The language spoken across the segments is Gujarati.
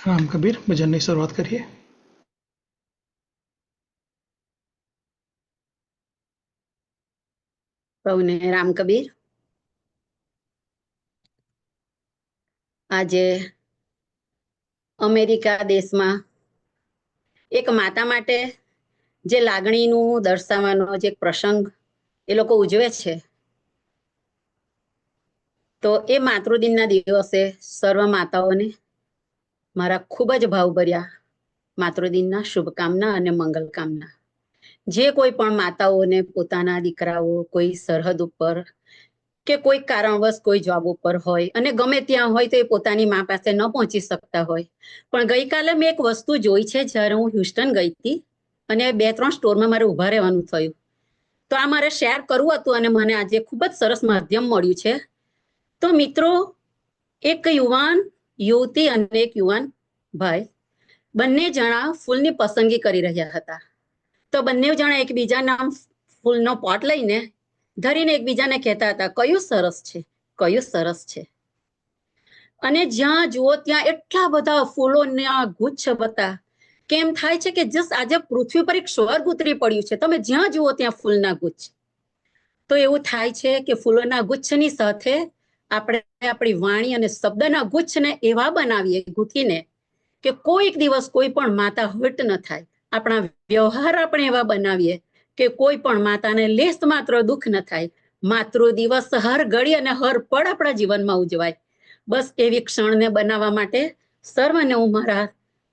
राम कबीर भजन की शुरुआत करिए। સૌને રામ કબીર। આજે અમેરિકા દેશમાં એક માતા માટે જે લાગણીનું દર્શાવવાનો જે પ્રસંગ એ લોકો ઉજવે છે, તો એ માતૃદિનના દિવસે સર્વ માતાઓને મારા ખૂબ જ ભાવભર્યા માતૃદિનના શુભકામના અને મંગલ કામના। જે કોઈ પણ માતાઓને પોતાના દીકરાઓ કોઈ સરહદ ઉપર કે કોઈ કારણવશ કોઈ જોબ ઉપર હોય અને ગમે ત્યાં હોય તો એ પોતાની મા પાસે ન પહોંચી શકતા હોય, પણ ગઈકાલે મેં એક વસ્તુ જોઈ છે। જ્યારે હું હ્યુસ્ટન ગઈ હતી અને 2-3 સ્ટોરમાં મારે ઊભા રહેવાનું થયું, તો આ મારે શેર કરવું હતું અને મને આજે ખૂબ જ સરસ માધ્યમ મળ્યું છે। તો મિત્રો, એક યુવાન યુવતી અને એક યુવાન ભાઈ બંને જણા ફૂલની પસંદગી કરી રહ્યા હતા। તો બંને જણા એકબીજાના ફૂલનો પોટ લઈને ધરીને એકબીજાને કહેતા હતા, કયું સરસ છે, કયું સરસ છે। અને જ્યાં જુઓ ત્યાં એટલા બધા ફૂલોના ગુચ્છ હતા, કેમ થાય છે કે જસ્ટ આજે પૃથ્વી પર એક સ્વર્ગ ઉતરી પડ્યું છે। તમે જ્યાં જુઓ ત્યાં ફૂલના ગુચ્છ। તો એવું થાય છે કે ફૂલોના ગુચ્છની સાથે આપણે આપણી વાણી અને શબ્દના ગુચ્છને એવા બનાવીએ ગૂંથીને કે કોઈક દિવસ કોઈ પણ માતા હર્ટ ન થાય। આપણા વ્યવહાર આપણે એવા બનાવીએ કે કોઈ પણ માતાને લેશ માત્ર દુઃખ ન થાય। માતૃ દિવસ હર ઘડી અને હર પળ આપણા જીવનમાં ઉજવાય। બસ એવી ક્ષણને બનાવવા માટે સર્વને હું મારા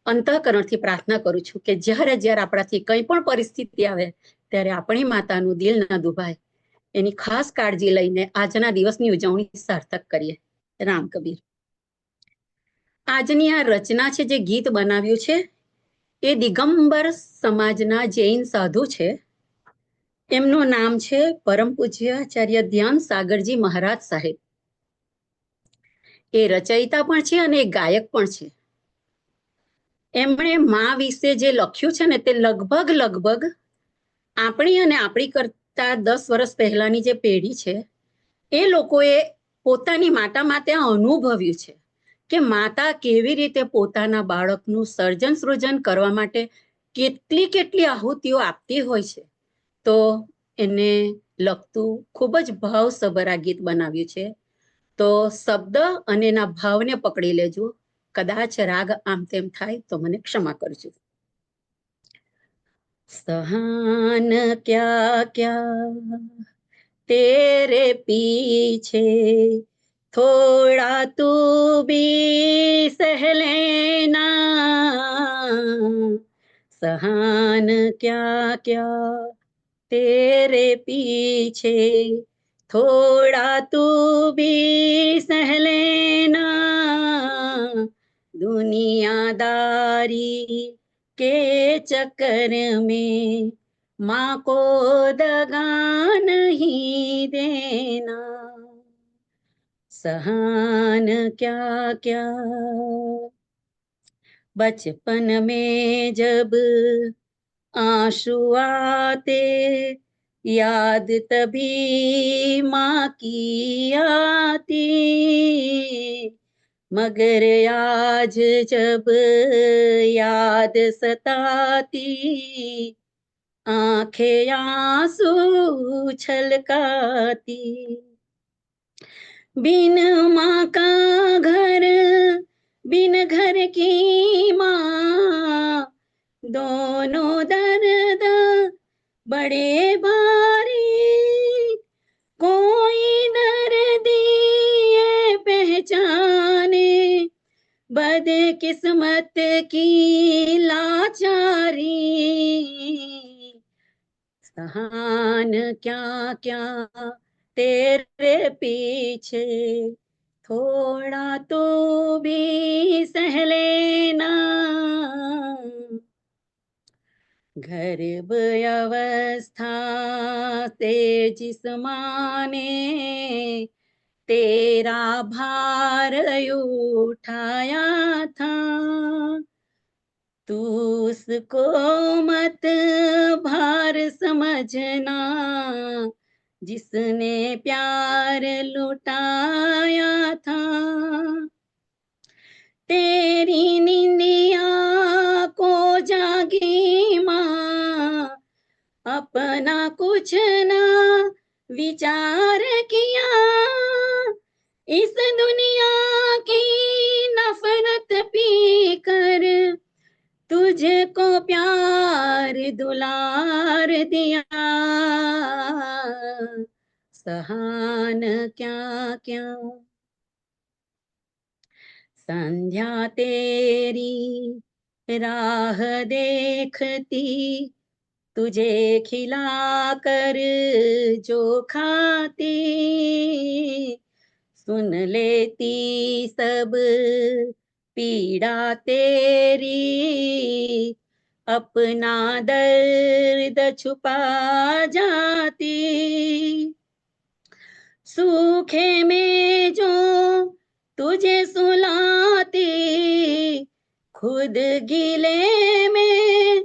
અંતઃકરણથી પ્રાર્થના કરું છું કે જ્યારે આપણાથી કંઈ પણ પરિસ્થિતિ આવે ત્યારે આપણી માતાનું દિલ ન દુભાય, એની ખાસ કાળજી લઈને આજના દિવસની ઉજવણી સાર્થક કરીએ। રામ કબીર। આજની આ રચના છે, જે ગીત બનાવ્યું છે, એ દિગંબર સમાજના જૈન સાધુ છે। એમનું નામ છે પરમ પૂજ્ય આચાર્ય ધ્યાન સાગરજી મહારાજ સાહેબ। એ રચયિતા પણ છે અને ગાયક પણ છે। એમણે મા વિશે જે લખ્યું છે ને, તે લગભગ આપણી અને આપણી કરતા 10 વર્ષ પહેલાની જે પેઢી છે, એ લોકોએ પોતાની માતા માટે અનુભવ્યું છે કે માતા કેવી રીતે પોતાના બાળકનું સર્જન સૃજન કરવા માટે કેટલી આહુતિઓ આપતી હોય છે। તો એને લગતું ખૂબ જ ભાવસભર આ ગીત બનાવ્યું છે। તો શબ્દ અને એના ભાવને પકડી લેજો। કદાચ રાગ આમ તેમ થાય તો મને ક્ષમા કરજો। સહાન ક્યા ક્યા तेरे पीछे थोड़ा तू भी सह लेना, सहान क्या क्या तेरे पीछे थोड़ा तू भी सह लेना, दुनियादारी के चक्कर में माँ को दगा नहीं देना, सहान क्या क्या। बचपन में जब आंसू आते याद तभी माँ की आती, मगर आज जब याद सताती आंखें आंसू छलकाती। बिन माँ का घर बिन घर की माँ, दोनों दर्द बड़े भारी, कोई दर्दी ये पहचाने बदकिस्मत की लाचारी, सहान क्या क्या तेरे पीछे थोड़ा तो भी सह लेना, गर्भ अवस्था से जिस माँ ने तेरा भार उठाया था, तू उसको मत भार समझना, जिसने प्यार लुटाया था। तेरी निंदिया को जागी माँ, अपना कुछ ना विचार किया, इस दुनिया की नफरत पी कर तुझको प्यार दुलार दिया, सहान क्या क्या। संध्या तेरी राह देखती, तुझे खिलाकर जो खाती, सुन लेती सब पीड़ा तेरी, अपना दर्द छुपा जाती, सूखे में जो तुझे सुलाती, खुद गीले में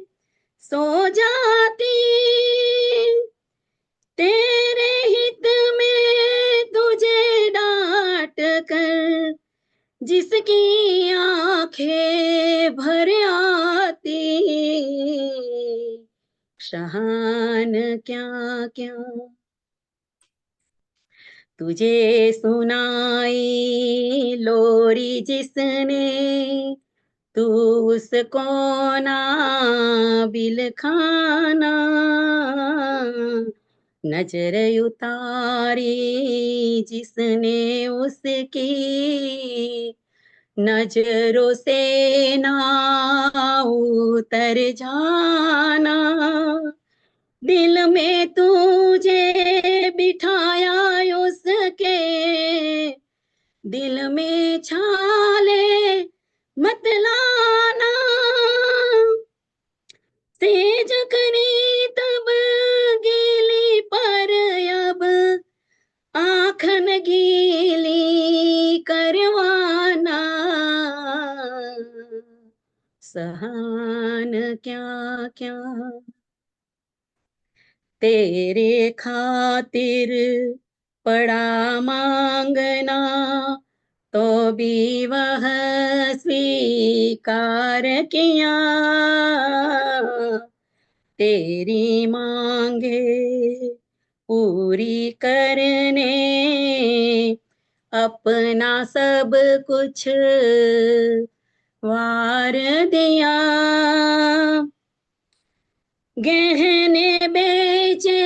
सो जाती, तेरे हित में तुझे डांट कर जिसकी आंखें भर आती, शहान क्या क्या। तुझे सुनाई लोरी जिसने, तू उसको ना बिल खाना, नजर उतारी जिसने उसकी, नजरों से ना उतर जाना, दिल में तुझे बिठाया उसके, दिल में छाले मत लाना, सेज करी तब गीली पर अब आँखन गीली करवाना, सहान क्या क्या। तेरे खातिर पड़ा मांगना, तो भी वह स्वीकार किया, तेरी मांगे पूरी करने अपना सब कुछ वार दिया, गहने बेचे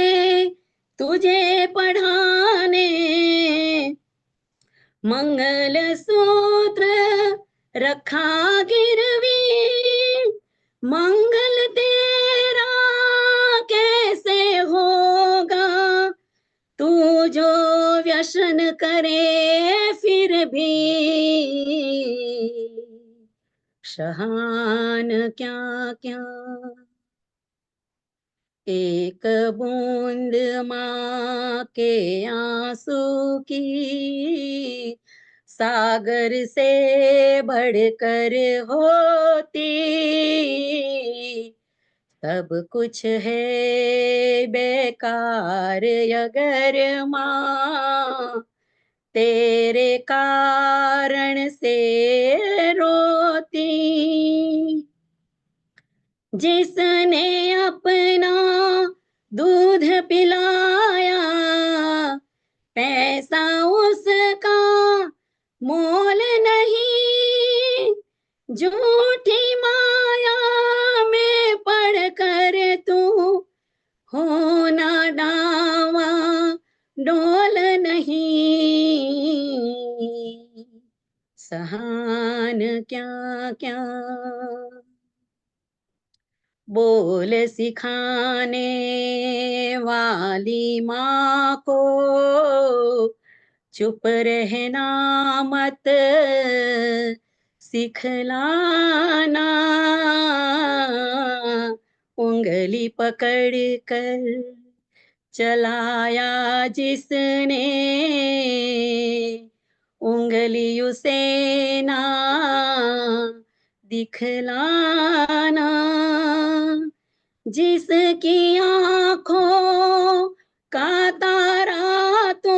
तुझे पढ़ाने, मंगल सूत्र रखा गिरवी, मंगल तेरा कैसे होगा, तू जो व्यसन करे फिर भी, शहान क्या क्या। एक बूंद माँ के आंसू की, सागर से बढ़कर होती, सब कुछ है बेकार अगर माँ तेरे कारण से रोती, जिसने अपना दूध पिलाया, पैसा उसका मोल नहीं, झूठी माया में पड़कर तू होना डावा डोल नहीं, सहान क्या क्या। बोल सिखाने वाली माँ को चुप रहना मत सिखलाना, उंगली पकड़ कर चलाया जिसने, उंगली उसे ना दिखलाना, जिसकी आंखों का तारा तू,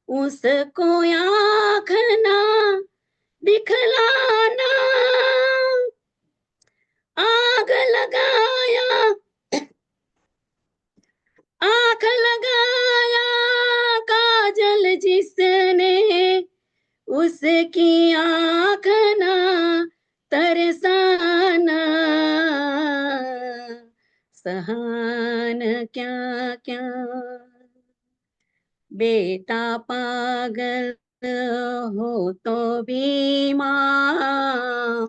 उसको आँख ना दिखलाना, आग लगाया, आंख लगाया काजल जिसने, उसकी आंख ना तरसाना, सहान क्या क्या, बेटा पागल हो तो भी माँ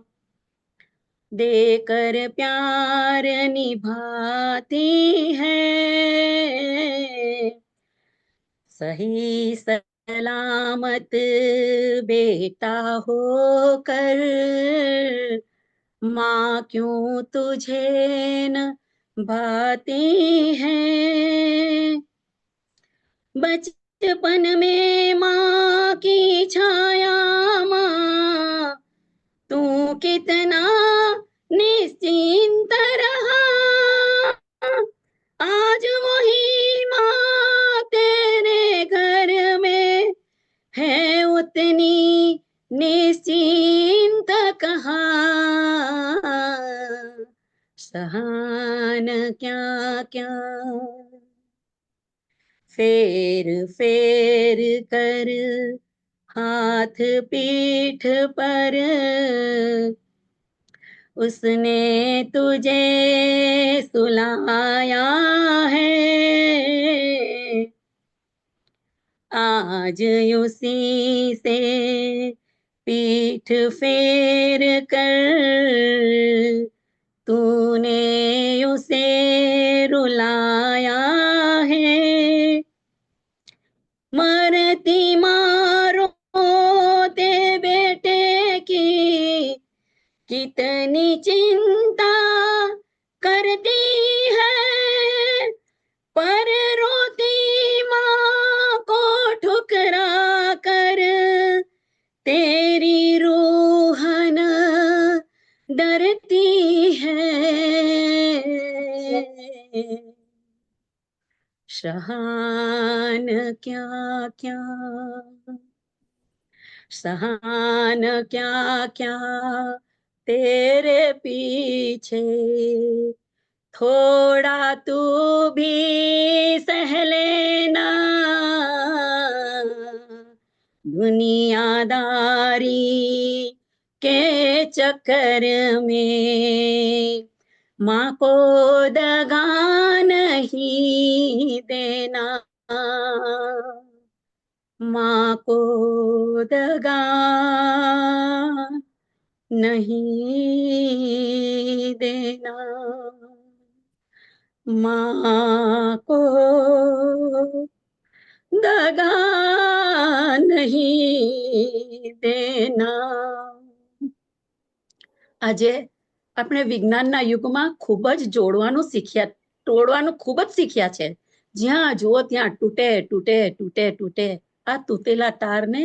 देकर प्यार निभाती है, सही सलामत बेटा होकर माँ क्यों तुझे न भाती है, बचपन में माँ की छाया माँ तू कितना निश्चिंत रहा, आज वही माँ तेरे घर में है उतनी निश्चिंत कहाँ, सहान क्या क्या, फेर फेर कर हाथ पीठ पर उसने तुझे सुलाया है, आज उसी से पीठ फेर कर तूने उसे रुलाया है, मरती मारो ते बेटे की कितनी चिंता करती है, पर रोती माँ को ठुकरा कर तेरी रूहन डरती है, शहान क्या क्या, सहान क्या क्या तेरे पीछे, थोड़ा तू भी सह लेना, दुनियादारी के चक्कर में माँ को दगा नहीं देना, माँ को दगा नहीं देना, माँ को दगा नहीं देना। આજે આપણે વિજ્ઞાનના યુગમાં ખૂબ જ જોડવાનું શીખ્યા, તોડવાનું ખૂબ જ શીખ્યા છે, જ્યાં જુઓ ત્યાં તૂટે તૂટે તૂટે તૂટે, આ તૂટેલા તારને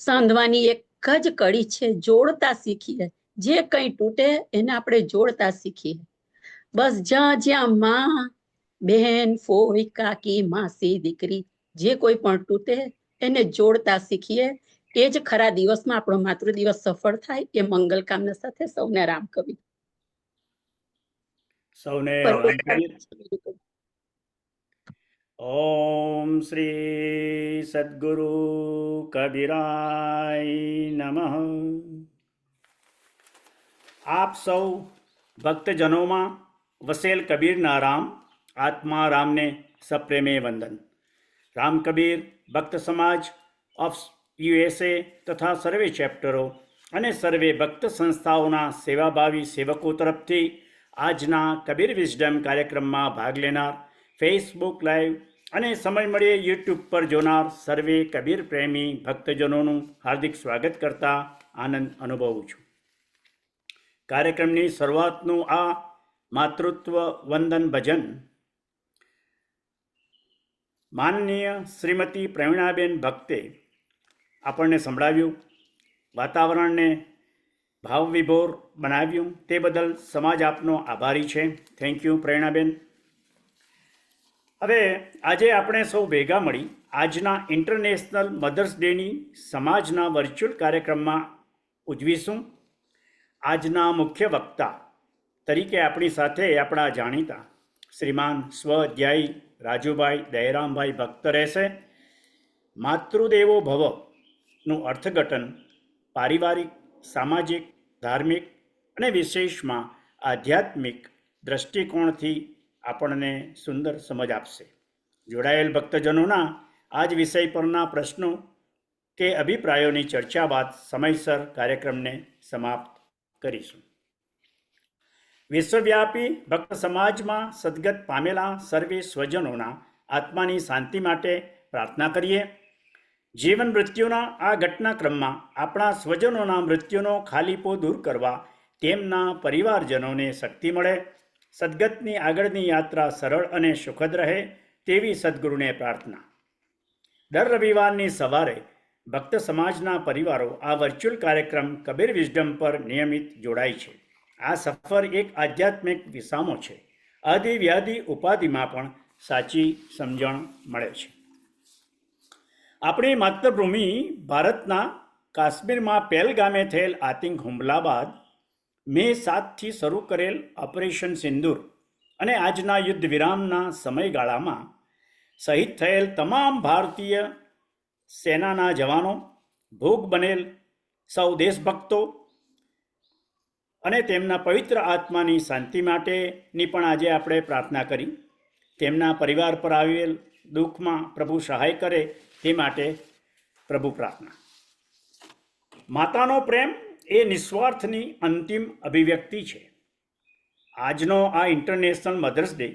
સાંધવાની એક જ કડી છે, જોડતા શીખીએ, જે કંઈ તૂટે એને આપણે જોડતા શીખીએ, બસ જ્યાં જ્યાં માં બહેન ફોઈ કાકી માસી દીકરી જે કોઈ પણ તૂટે એને જોડતા શીખીએ, એ જ ખરા દિવસમાં આપણો માતૃદિવસ સફળ થાય એ મંગલ કામના સાથે સૌને રામ કવિ સૌને રામ કબીર. ઓમ શ્રી સદગુરુ કબીરાય નમઃ. આપ સૌ ભક્તજનોમાં વસેલ કબીરના રામ આત્મા રામને સપ્રેમે વંદન. રામ કબીર ભક્ત સમાજ ઓફ USA તથા સર્વે ચેપ્ટરો અને સર્વે ભક્ત સંસ્થાઓના સેવાભાવી સેવકો તરફથી આજના કબીર વિઝડમ કાર્યક્રમમાં ભાગ લેનાર, ફેસબુક લાઈવ અને સમય મળીએ યુટ્યુબ પર જોનાર સર્વે કબીર પ્રેમી ભક્તજનોનું હાર્દિક સ્વાગત કરતા આનંદ અનુભવું છું. કાર્યક્રમની શરૂઆતનું આ માતૃત્વ વંદન ભજન માનનીય શ્રીમતી પ્રવીણાબેન ભક્તે આપણને સંભળાવ્યું, વાતાવરણને ભાવવિભોર બનાવ્યું, તે બદલ સમાજ આપનો આભારી છે. Thank you Pravinaben. હવે આજે આપણે સૌ ભેગા મળી આજના ઇન્ટરનેશનલ મધર્સ ડેની સમાજના વર્ચ્યુઅલ કાર્યક્રમમાં ઉજવીશું. આજના મુખ્ય વક્તા તરીકે આપણી સાથે આપણા જાણીતા શ્રીમાન સ્વ અધ્યાયી રાજુભાઈ દયારામભાઈ ભક્ત રહેશે. માતૃદેવો ભવનું અર્થઘટન પારિવારિક, સામાજિક, ધાર્મિક અને વિશેષમાં આધ્યાત્મિક દ્રષ્ટિકોણથી આપણને સુંદર સમજ આપશે. જોડાયેલ ભક્તજનોના આજ વિષય પરના પ્રશ્નો કે અભિપ્રાયોની ચર્ચા બાદ સમયસર કાર્યક્રમને સમાપ્ત કરીશું. વિશ્વવ્યાપી ભક્ત સમાજમાં સદગત પામેલા સર્વે સ્વજનોના આત્માની શાંતિ માટે પ્રાર્થના કરીએ. જીવન મૃત્યુના આ ઘટનાક્રમમાં આપણા સ્વજનોના મૃત્યુનો ખાલીપો દૂર કરવા તેમના પરિવારજનોને શક્તિ મળે. સદગતની આગળની યાત્રા સરળ અને સુખદ રહે તેવી સદગુરુને પ્રાર્થના. દર રવિવારની સવારે ભક્ત સમાજના પરિવારો આ વર્ચ્યુઅલ કાર્યક્રમ કબીર વિઝડમ પર નિયમિત જોડાય છે. આ સફર એક આધ્યાત્મિક વિસામો છે. આદિ વ્યાધિ ઉપાધિમાં પણ સાચી સમજણ મળે છે. આપણી માતૃભૂમિ ભારતના કાશ્મીરમાં પહેલગામે થયેલ આતંક હુમલા બાદ મે 7થી શરૂ કરેલ ઓપરેશન સિંદૂર અને આજના યુદ્ધ વિરામના સમયગાળામાં શહીદ થયેલ તમામ ભારતીય સેનાના જવાનો, ભોગ બનેલ સૌ દેશભક્તો અને તેમના પવિત્ર આત્માની શાંતિ માટેની પણ આજે આપણે પ્રાર્થના કરી. તેમના પરિવાર પર આવેલ દુઃખમાં પ્રભુ સહાય કરે તે માટે પ્રભુ પ્રાર્થના. માતાનો પ્રેમ એ નિસ્વાર્થની અંતિમ અભિવ્યક્તિ છે. આજનો આ ઇન્ટરનેશનલ મધર્સ ડે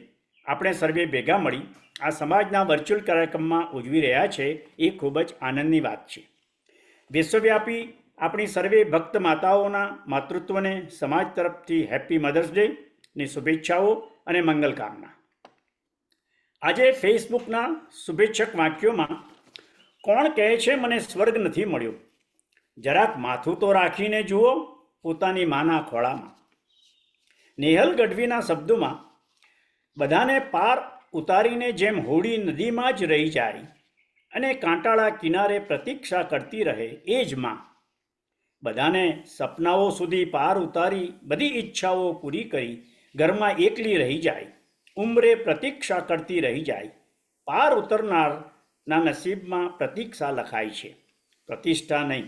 આપણે સર્વે ભેગા મળી આ સમાજના વર્ચ્યુઅલ કાર્યક્રમમાં ઉજવી રહ્યા છે એ ખૂબ જ આનંદની વાત છે. વિશ્વવ્યાપી આપણી સર્વે ભક્ત માતાઓના માતૃત્વને સમાજ તરફથી હેપી મધર્સ ડેની શુભેચ્છાઓ અને મંગલકામના. આજે ફેસબુકના શુભેચ્છક વાક્યોમાં કોણ કહે છે મને સ્વર્ગ નથી મળ્યો, જરાક માથું તો રાખીને જુઓ પોતાની માના ખોળામાં. નેહલ ગઢવીના શબ્દોમાં બધાને પાર ઉતારીને જેમ હોડી નદીમાં જ રહી જાય અને કાંટાળા કિનારે પ્રતીક્ષા કરતી રહે એ જ માં બધાને સપનાઓ સુધી પાર ઉતારી બધી ઈચ્છાઓ પૂરી કરી ઘરમાં એકલી રહી જાય, ઉંમરે પ્રતીક્ષા કરતી રહી જાય. પાર ઉતરનારના નસીબમાં પ્રતીક્ષા લખાય છે, પ્રતિષ્ઠા નહીં.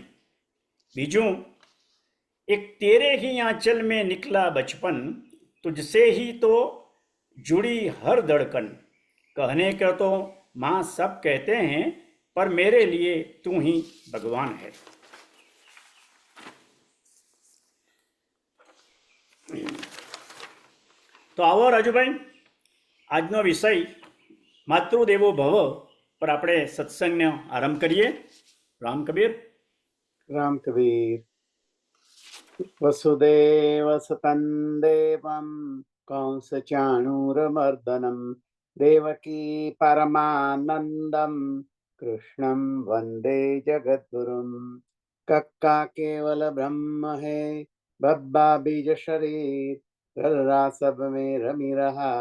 બીજું, એક તેરે ही आंचल में निकला बचपन, तुझसे ही तो जुड़ी हर धड़कन, कहने को तो माँ सब कहते हैं पर मेरे लिए तू ही भगवान है. તો આવો રાજુભાઈ, આજનો વિષય માતૃદેવો ભવ પર આપણે સત્સંગનો આરંભ કરીએ. રામ કબીર. રામ કબીર. વસુદેવ સતં દેવં કંસ ચાણૂરમર્દનમ દેવકી પરમાનંદમ કૃષ્ણમ વંદે જગદ્ગુરુમ. કક્કા કેવલ બ્રહ્મ હે બબ્બા બીજ શરીર, રર્રા સબ में रमी रहा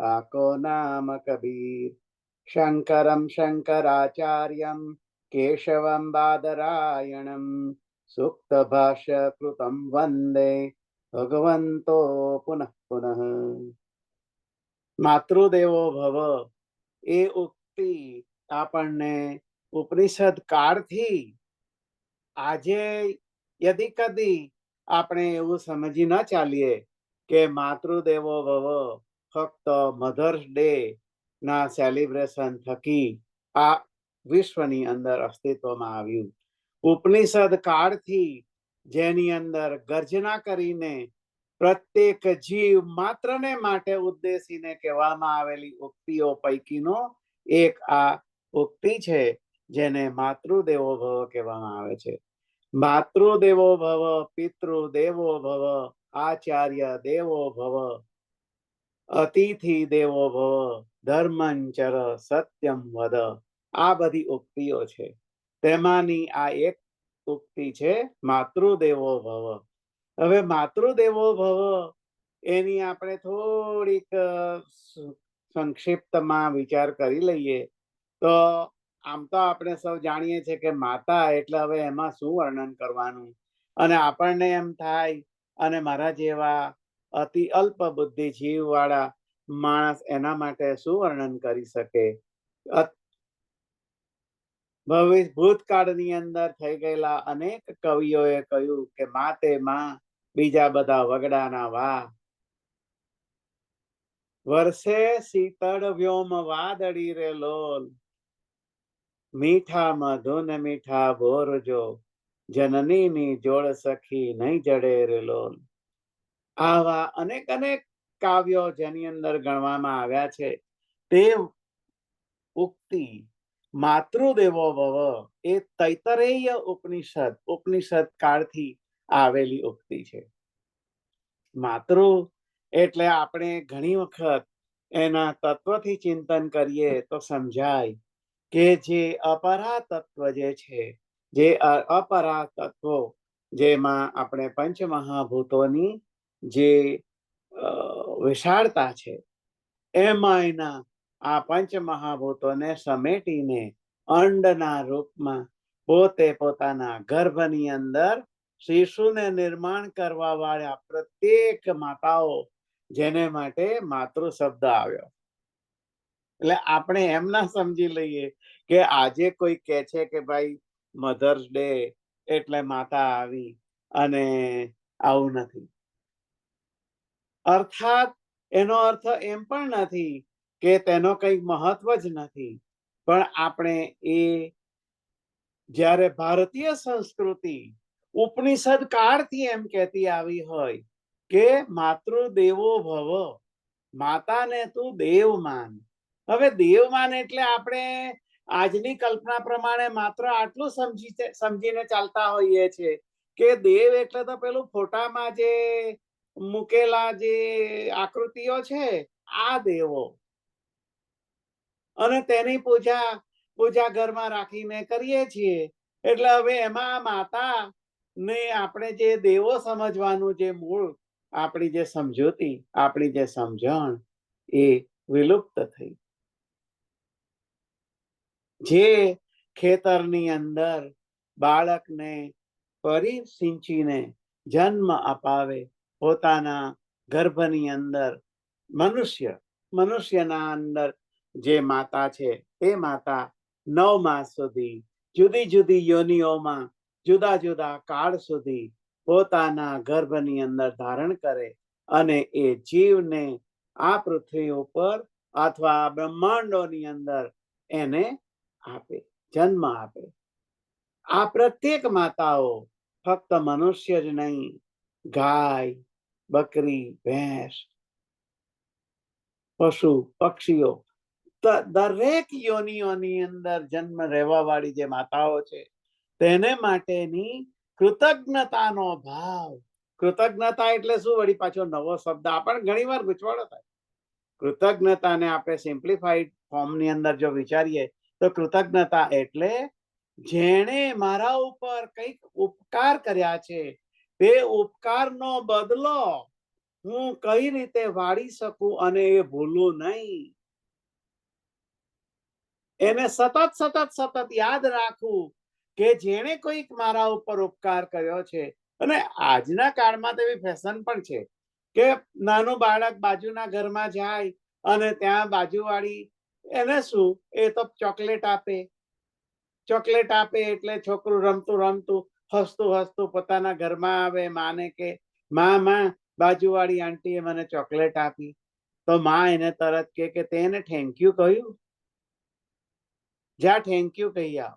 ताको नाम कबीर. शंकरम शंकराचार्यम केशवम बादरायणम सूक्त भाष्य कृतम वंदे भगवंतो पुनः पुनः. માતૃદેવો ભવ એ ઉક્તિ આપણને ઉપનિષદ કાળથી આજે યદી કદી આપણે એવું સમજી ન ચાલીએ કે માતૃદેવો ભવ ફક્ત મધર્સ ડે ના સેલિબ્રેશન થકી આ વિશ્વની અંદર અસ્તિત્વમાં આવ્યું. ઉપનિષદ કાળથી જેની અંદર ગર્જના કરીને પ્રત્યેક જીવ માત્રને માટે ઉદ્દેશીને કહેવામાં આવેલી ઉક્તિઓ પૈકીનો એક આ ઉક્તિ છે જેને માતૃદેવો ભવ કહેવામાં આવે છે. માતૃદેવો ભવ, પિતૃદેવો ભવ, આચાર્ય દેવો ભવ, અતિથિ દેવો ભવ, ધર્મંચર સત્યમ વદ. આ બધી ઉક્તિઓ છે. તેમાંની આ એક ઉક્તિ છે માતૃદેવો ભવ. હવે માતૃદેવો ભવ એની આપણે થોડીક સંક્ષિપ્તમાં વિચાર કરી લઈએ તો આમ તો આપણે સૌ જાણીએ છીએ કે માતા એટલે હવે એમાં શું વર્ણન કરવાનું. અને આપણને એમ થાય, અને મારા જેવા અતિ અલ્પ બુદ્ધિ જીવ વાળા માણસ એના માટે શું વર્ણન કરી શકે? ભૂતકાળની અંદર થઈ ગયેલા અનેક કવિઓએ કહ્યું કે મા તે માં બીજા બધા વગડાના વા, વર્ષે શીતળ વ્યોમ વાદળી રે લોલ, મીઠા મધુન મીઠા બોરજો, જનની ની જોડ સખી નહીં જડે રે લોલ. આવા અનેક અનેક કાવ્યો જેની અંદર ગણવામાં આવ્યા છે, તે ઉક્તિ માતૃદેવો ભવ એ તૈતરેય ઉપનિષદ કાળથી આવેલી ઉક્તિ છે. માતૃ એટલે આપણે ઘણી વખત એના તત્વથી ચિંતન કરીએ તો સમજાય કે જે અપરા તત્વ જે છે, જે અપરા તત્વો જેમાં આપણે પંચમહાભૂતોની જે વિશાળતા છે, એમાં એના આ પંચમહાભૂતોને સમેટીને અંડના રૂપમાં પોતે પોતાના ગર્ભની અંદર શિશુને નિર્માણ કરવા વાળા પ્રત્યેક માતાઓ, જેને માટે માતૃ શબ્દ આવ્યો. એટલે આપણે એમ ના સમજી લઈએ કે આજે કોઈ કહે છે કે ભાઈ મધર્સ ડે એટલે માતા આવી, અને આવું નથી. અર્થાત એનો અર્થ એમ પણ નથી કે તેનો કઈ મહત્વ જ નથી, પણ આપણે એ જ્યારે ભારતીય સંસ્કૃતિ ઉપનિષદ કાળથી એમ કહેતી આવી હોય કે માતૃ દેવો ભવ, માતાને તું દેવ માન. હવે દેવ માન એટલે આપણે આજની કલ્પના પ્રમાણે માત્ર આટલું સમજીને ચાલતા હોઈએ છે કે દેવ એટલે તો પેલું ફોટામાં જે મૂકેલા જે આકૃતિઓ છે, આ દેવો, અને તેની પૂજા ઘરમાં રાખીને કરીએ છીએ. એટલે હવે એમાં માતા ને આપણે જે દેવો સમજવાનું જે મૂળ આપણી જે સમજૂતી, આપણી જે સમજણ એ વિલુપ્ત થઈ. જે ખેતરની અંદર બાળકને પરિસિંચીને જન્મ અપાવે, પોતાના ગર્ભની અંદર મનુષ્યના અંદર જે માતા છે, તે માતા 9 માસ સુધી જુદી જુદી યોનિઓમાં જુદા જુદા કાળ સુધી પોતાના ગર્ભની અંદર ધારણ કરે, અને એ જીવને આ પૃથ્વી ઉપર અથવા બ્રહ્માંડોની અંદર એને આપે, જન્મ આપે. આ પ્રત્યેક માતાઓ ફક્ત મનુષ્ય જ નહીં, ગાય, બકરી, ભેંસ, પશુ, પક્ષીઓ, દરેક યોનિઓની અંદર જન્મ રહેવા વાળી જે માતાઓ છે, તેને માટેની કૃતજ્ઞતાનો ભાવ. કૃતજ્ઞતા એટલે શું? વળી પાછો નવો શબ્દ આપણને ઘણી વાર ગૂંચવાડો થાય. કૃતજ્ઞતાને આપણે સિમ્પ્લિફાઈડ ફોર્મની અંદર જો વિચારીએ તો કૃતજ્ઞતા એટલે જેણે મારા ઉપર કંઈક ઉપકાર કર્યા છે, તે ઉપકારનો બદલો હું કઈ રીતે વાળી શકું અને એ ભૂલું નહીં. એને સતત યાદ રાખવું કે જેણે કોઈક મારા ઉપર ઉપકાર કર્યો છે. અને આજના કાળમાં તો એવી ફેશન પણ છે કે નાનું બાળક બાજુના ઘરમાં જાય અને ત્યાં બાજુવાળી એને શું, એ તો ચોકલેટ આપે એટલે છોકરું રમતું હસતું પોતાના ઘરમાં આવે, માને કે માં બાજુવાળી આંટીએ મને ચોકલેટ આપી. તો માં એને તરત કે તેને થેન્ક યુ કહ્યું? જા થેન્ક યુ કહી આવ.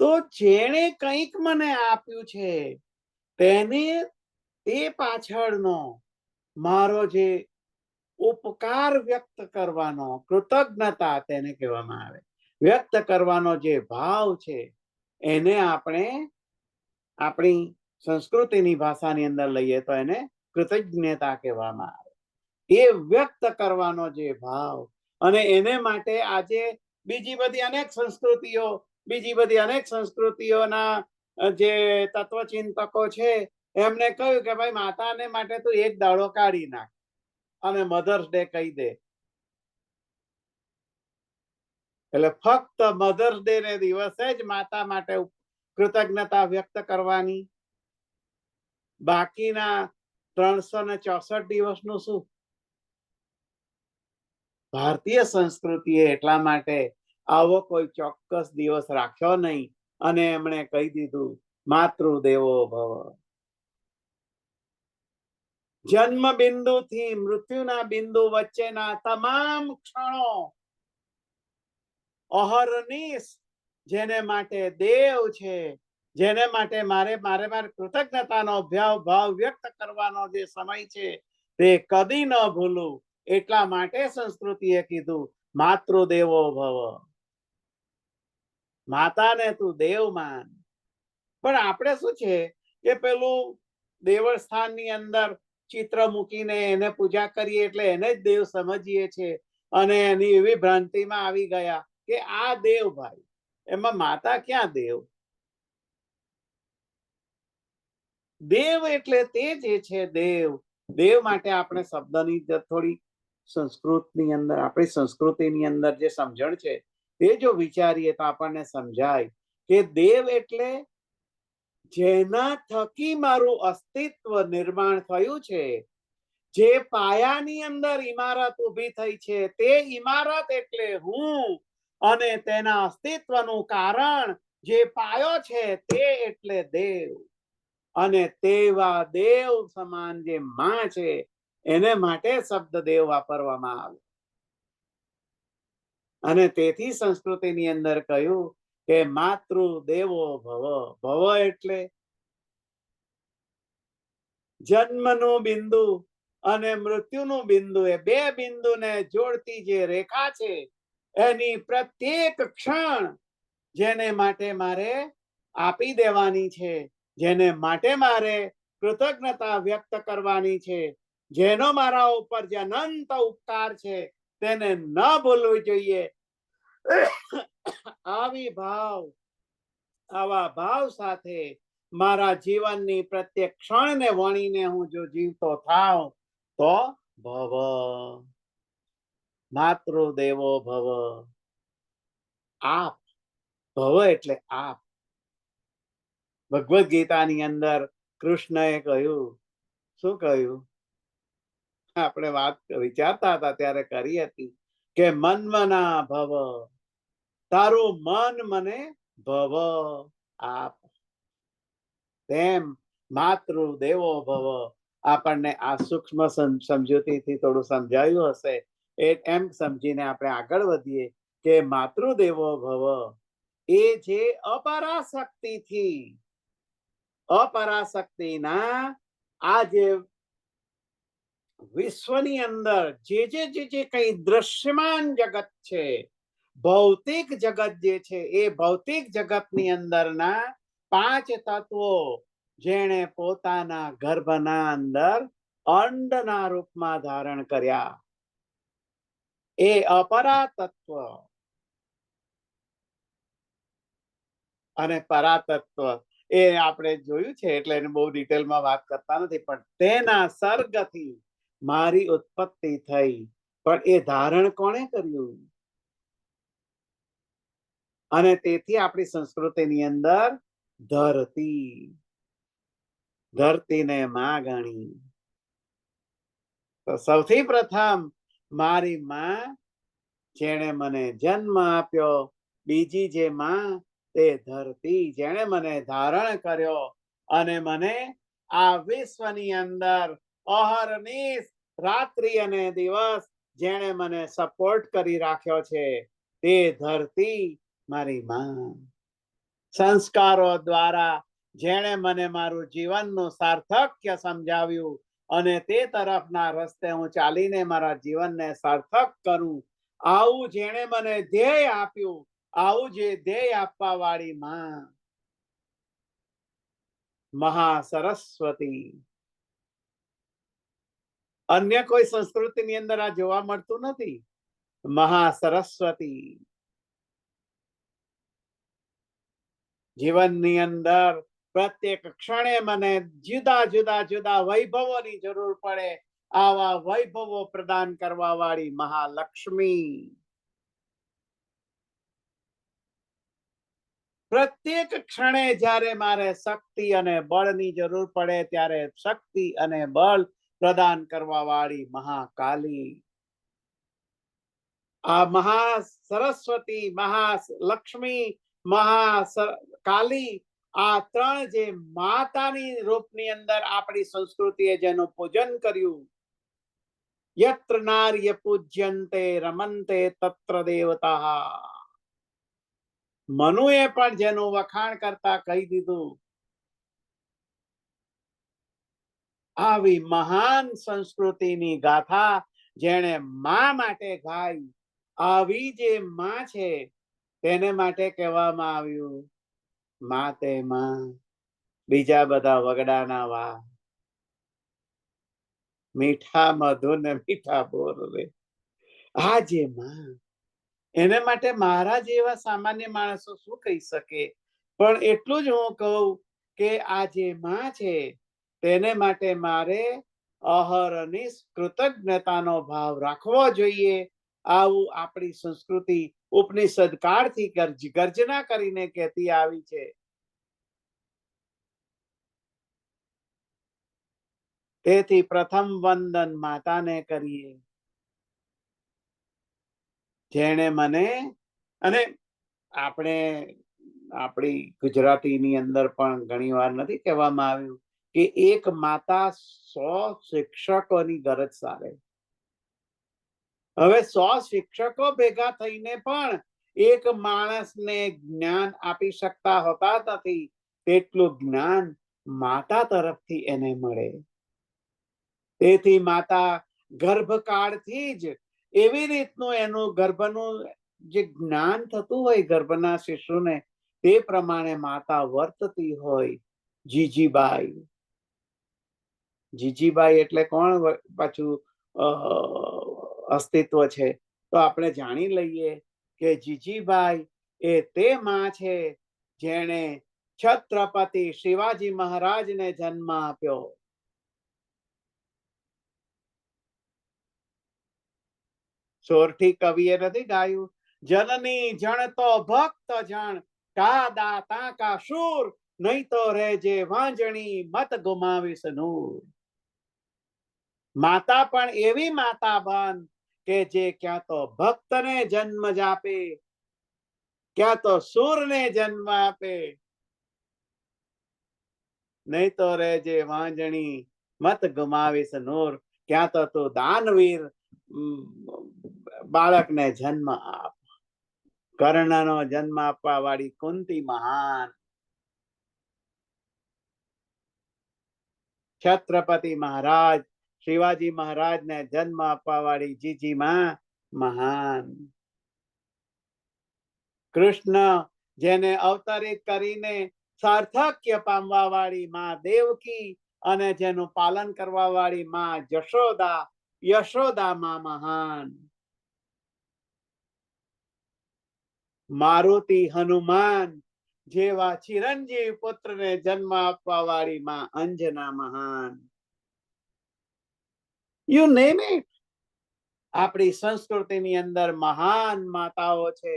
તો જેણે કંઈક મને આપ્યું છે, તેને તે પાછળનો મારો જે ઉપકાર વ્યક્ત કરવાનો, કૃતજ્ઞતા તેને કહેવામાં આવે, વ્યક્ત કરવાનો જે ભાવ છે, એને આપણે આપણી સંસ્કૃતિની ભાષાની અંદર લઈએ તો એને કૃતજ્ઞતા કહેવામાં આવે. એ વ્યક્ત કરવાનો જે ભાવ, અને એને માટે આજે બીજી બધી અનેક સંસ્કૃતિઓના જે તત્વચિંતકો છે, એમને કહ્યું કે ભાઈ માતાને માટે તું એક દાડો કાઢી નાખ અને મધર્સ ડે કહી દે. એટલે ફક્ત મધર્સ ડે ને દિવસે જ માતા માટે કૃતજ્ઞતા વ્યક્ત કરવાની. બાકીના 364 દિવસનું શું? ભારતીય સંસ્કૃતિએ એટલા માટે આવો કોઈ ચોક્કસ દિવસ રાખ્યો નહીં અને એમણે કહી દીધું માતૃદેવો ભવ. જન્મ બિંદુ થી મૃત્યુના બિંદુ વચ્ચેના તમામ ક્ષણો અહર્નિશ જેને માટે દેવ છે, જેને માટે મારે કૃતજ્ઞતાનો ભાવ વ્યક્ત કરવાનો જે સમય છે તે કદી ન ભૂલું. એટલા માટે સંસ્કૃતિએ કીધું માતૃદેવો ભવ. માતાને તું દેવ માન. પણ આપણે શું છે કે પેલું દેવસ્થાનની અંદર ચિત્ર મૂકીને એને પૂજા કરીએ એટલે એને જ દેવ સમજીએ છીએ અને એની એવી ભ્રાંતિમાં આવી ગયા કે આ દેવ ભાઈ, એમાં માતા ક્યાં દેવ? દેવ એટલે તે જે છે દેવ. દેવ માટે આપણે શબ્દની થોડી સંસ્કૃતની અંદર, આપણી સંસ્કૃતિની અંદર જે સમજણ છે તે જો વિચારીએ તો આપણને સમજાય કે દેવ એટલે જેના થકી મારું અસ્તિત્વ નિર્માણ થયું છે, જે પાયાની અંદર ઇમારત ઊભી થઈ છે તે ઇમારત એટલે હું, અને તેના અસ્તિત્વનું કારણ જે પાયો છે તે એટલે દેવ. અને તેવા દેવ સમાન જે માં છે એને માટે શબ્દ દેવ વાપરવામાં આવે. અને તેથી સંસ્કૃતિની અંદર કહ્યું કે માતૃ દેવો ભવ. ભવ એટલે જન્મનું બિંદુ અને મૃત્યુનું બિંદુ, એ બે બિંદુને જોડતી જે રેખા છે એની પ્રત્યેક ક્ષણ જેને માટે મારે આપી દેવાની છે, જેને માટે મારે કૃતજ્ઞતા વ્યક્ત કરવાની છે, જેનો મારા ઉપર જે અનંત ઉપકાર છે તેને ન ભૂલવું જોઈએ. આવા ભાવ સાથે મારા જીવનની પ્રત્યેક ક્ષણને વણીને હું જો જીવતો થાવ તો ભવ. માતૃદેવો ભવ. આપ. ભવ એટલે આપ. ભગવદ ગીતાની અંદર કૃષ્ણએ કહ્યું, શું કહ્યું? આપણે વાત વિચારતા હતા ત્યારે કરી હતી કે મન્મના ભવ. તારું મન મને ભવ આપ. તેમ માતૃ દેવો ભવ. આપણને આ સૂક્ષ્મ સમજૂતીથી થોડું સમજાયું હશે. એમ સમજીને આપણે આગળ વધીએ કે માતૃદેવો ભવ એ જે અપરાશક્તિથી, અપરાશક્તિના આ જે વિશ્વની અંદર જે કઈ દ્રશ્યમાન જગત છે, ભૌતિક જગત જે છે, એ ભૌતિક જગતની અંદરના 5 તત્વો જેણે પોતાના ગર્ભના અંદર અંડના રૂપમાં ધારણ કર્યા, એ અપરા તત્વ અને પરાતત્વ એ આપણે જોયું છે એટલે એને બહુ ડિટેલમાં વાત કરતા નથી. પણ તેના સર્ગથી મારી ઉત્પત્તિ થઈ. પણ એ ધારણ કોણે કર્યું? અને તેથી આપણી સંસ્કૃતિની અંદર ધરતીને માં ગણી. તો સૌથી પ્રથમ મારી માં જેણે મને જન્મ આપ્યો, બીજી જે માં તે ધરતી જેણે મને ધારણ કર્યો અને મને આ વિશ્વની અંદર અહર્નિશ રાત્રિ અને દિવસ જેણે મને સપોર્ટ કરી રાખ્યો છે તે ધરતી મારી માં. સંસ્કારો દ્વારા જેણે મને મારું જીવનનું સાર્થક્ય સમજાવ્યું અને તે તરફના રસ્તે હું ચાલીને મારા જીવનને સાર્થક કરું, આવું જેણે મને ધ્યેય આપ્યું, આવું જે ધ્યેય આપવા વાળી માં મહાસરસ્વતી. અન્ય કોઈ સંસ્કૃતિની અંદર આ જોવા મળતું નથી. મહાસરસ્વતી જીવનની અંદર પ્રત્યેક ક્ષણે મને જુદા વૈભવોની જરૂર પડે, આવા વૈભવો પ્રદાન કરવા વાળી મહાલક્ષ્મી. પ્રત્યેક ક્ષણે જ્યારે મારે શક્તિ અને બળની જરૂર પડે ત્યારે શક્તિ અને બળ પ્રદાન કરવા વાળી મહાકાલી, આ મહા સરસ્વતી, મહાલક્ષ્મી, મહાકાલી, આ ત્રણ જે માતાની રૂપની અંદર આપણી સંસ્કૃતિએ જેનું પૂજન કર્યું, યત્ર નાર્ય પૂજ્યંતે રમંતે તત્ર દેવતા, મનુએ પણ જેનું વખાણ કરતા કહી દીધું, આવી મહાન સંસ્કૃતિની ગાથા જેણે મા માટે ગાઈ, આવી જે માં છે તેને માટે કહેવામાં આવ્યું મા તે માં, બીજા બધા વગડાના વા, મીઠા મધુ ને મીઠા બોર રે, આ જે માં, એને માટે મારા જેવા સામાન્ય માણસો શું કહી શકે? પણ એટલું જ હું કહું કે આ જે માં છે તેને માટે મારે અહર્નિશ કૃતજ્ઞતાનો ભાવ રાખવો જોઈએ. આવું આપણી સંસ્કૃતિ ઉપનિષદ કાળથી ગર્જના કરીને કહેતી આવી છે. તેથી પ્રથમ વંદન માતાને કરીએ, જેણે મને, અને આપણે આપણી ગુજરાતીની અંદર પણ ઘણી વાર નથી કહેવામાં આવ્યું કે એક માતા 100 શિક્ષકોની ગરજ સારે. હવે 100 શિક્ષકો ભેગા થઈને પણ એક માણસને જ્ઞાન આપી શકતા હોતા નથી, તેટલું જ્ઞાન માતા તરફથી એને મળે. તેથી માતા ગર્ભકાળથી જ એવી રીતનું એનું ગર્ભનું જે જ્ઞાન થતું હોય ગર્ભના શિશુને, તે પ્રમાણે માતા વર્તતી હોય. જીજીબાઈ, જીજીબાઈ એટલે કોણ પાછું અસ્તિત્વ છે તો આપણે જાણી લઈએ કે જીજીબાઈ એ તે માં છે જેણે છત્રપતિ શિવાજી મહારાજને જન્મ આપ્યો. સોરઠી કવિએ નથી ગાયું, જનની જણ તો ભક્ત જણ, કા દાતા કા શૂર, નહીં તો રહેજે વાંજણી, મત ગુમાવીશ નૂર. માતા પણ એવી માતા બન કે જે ક્યાં તો ભક્તને જન્મ જ આપે, ક્યાં તો શૂરને જન્મ આપે, નહીં તો રહેજે વાંજણી, મત ગુમાવીશ નૂર. ક્યાં તો તું દાનવીર બાળકને જન્મ આપ. કર્ણનો જન્મ આપવા વાળી કુંતી મહાન, છત્રપતિ મહારાજ શિવાજી મહારાજને જન્મ આપવા વાળી જીજી માં મહાન, કૃષ્ણ જેને અવતરિત કરીને સાર્થક્ય પામવા વાળી માં દેવકી, અને જેનું પાલન કરવા વાળી માં જશોદા, યશોદા માં મહાન, મારુતિ હનુમાન જેવા ચિરંજીવ પુત્રને જન્મ આપવા વાળી માં અંજના મહાન. You name it. આપણી સંસ્કૃતિની અંદર મહાન માતાઓ છે.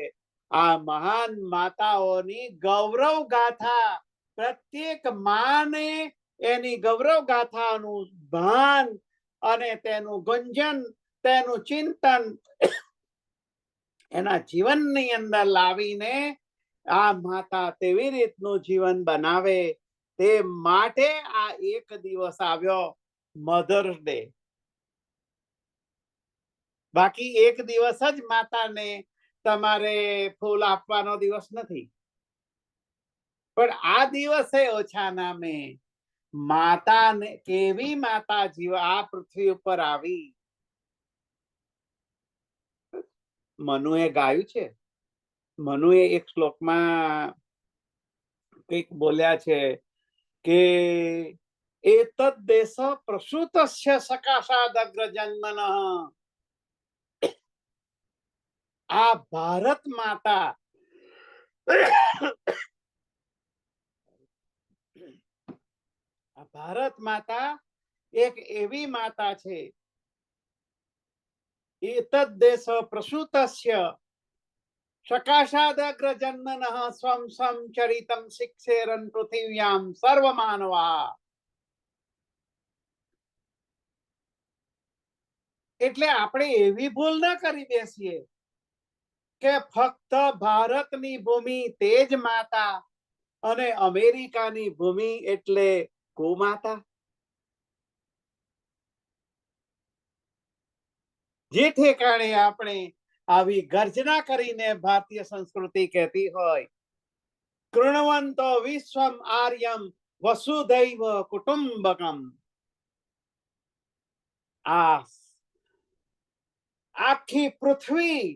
આ મહાન માતાઓની ગૌરવ ગાથા, પ્રત્યેક માને એની ગૌરવ ગાથાનું ભાન અને તેનું ગુંજન, તેનું ચિંતન એના જીવનની અંદર લાવીને આ માતા તેવી રીતનું જીવન બનાવે, તે માટે આ એક દિવસ આવ્યો મધર્સ ડે. બાકી એક દિવસ જ માતાને તમારે ફૂલ આપવાનો દિવસ નથી, પણ આ દિવસે ઓછા નામે માતાને, કેવી માતા જીવ આ પૃથ્વી ઉપર આવી. મનુએ ગાયું છે, મનુએ એક શ્લોકમાં કંઈક બોલ્યા છે કે એતદ દેશ પ્રસૂતસ્ય સકાશાદગ્ર જન્મનઃ. આ ભારત માતા, આ ભારત માતા એક એવી માતા છે, એતદ દેશ પ્રસૂતસ્ય સકાશાદગ્ર જન્મનઃ સ્વમ સ્વમ ચરિતમ શિક્ષેરન પૃથિવ્યામ સર્વમાનવા. એટલે આપણે એવી ભૂલ ના કરી બેસીએ કે ફક્ત ભારતની ભૂમિ તેજ માતા અને અમેરિકાની ભૂમિ એટલે ગોમાતા. જે ઠેકાણે આપણે આવી ગર્જના કરીને ભારતીય સંસ્કૃતિ કહેતી હોય, કૃણવંતો વિશ્વમ આર્યમ વસુધૈવ કુટુંબકમ. આ આખી પૃથ્વી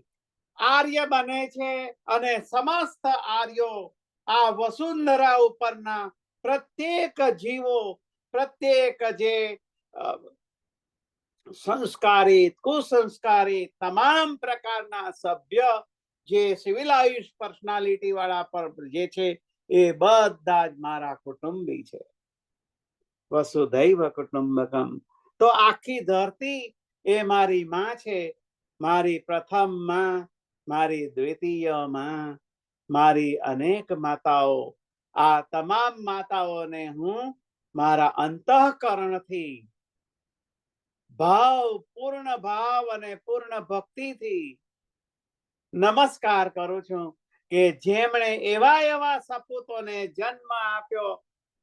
આર્ય બને છે અને સમસ્ત આર્યો આ વસુંધરા ઉપરના પ્રત્યેક જીવો, પ્રત્યેક જે સંસ્કારિત કુસંસ્કારિત તમામ પ્રકારના સભ્ય જે સિવિલાઇઝ પર્સનાલિટી વાળા પર જે છે એ બધા જ મારા કુટુંબી છે. વસુધૈવ કુટુંબકમ. તો આખી ધરતી એ મારી માં છે, મારી પ્રથમ માં, મારી દ્વિતીય માં, મારી અનેક માતાઓ. આ તમામ માતાઓને હું મારા અંતઃકરણથી પૂર્ણ ભાવ અને પૂર્ણ ભક્તિથી નમસ્કાર કરું છું કે જેમણે એવા એવા સપૂતોને જન્મ આપ્યો,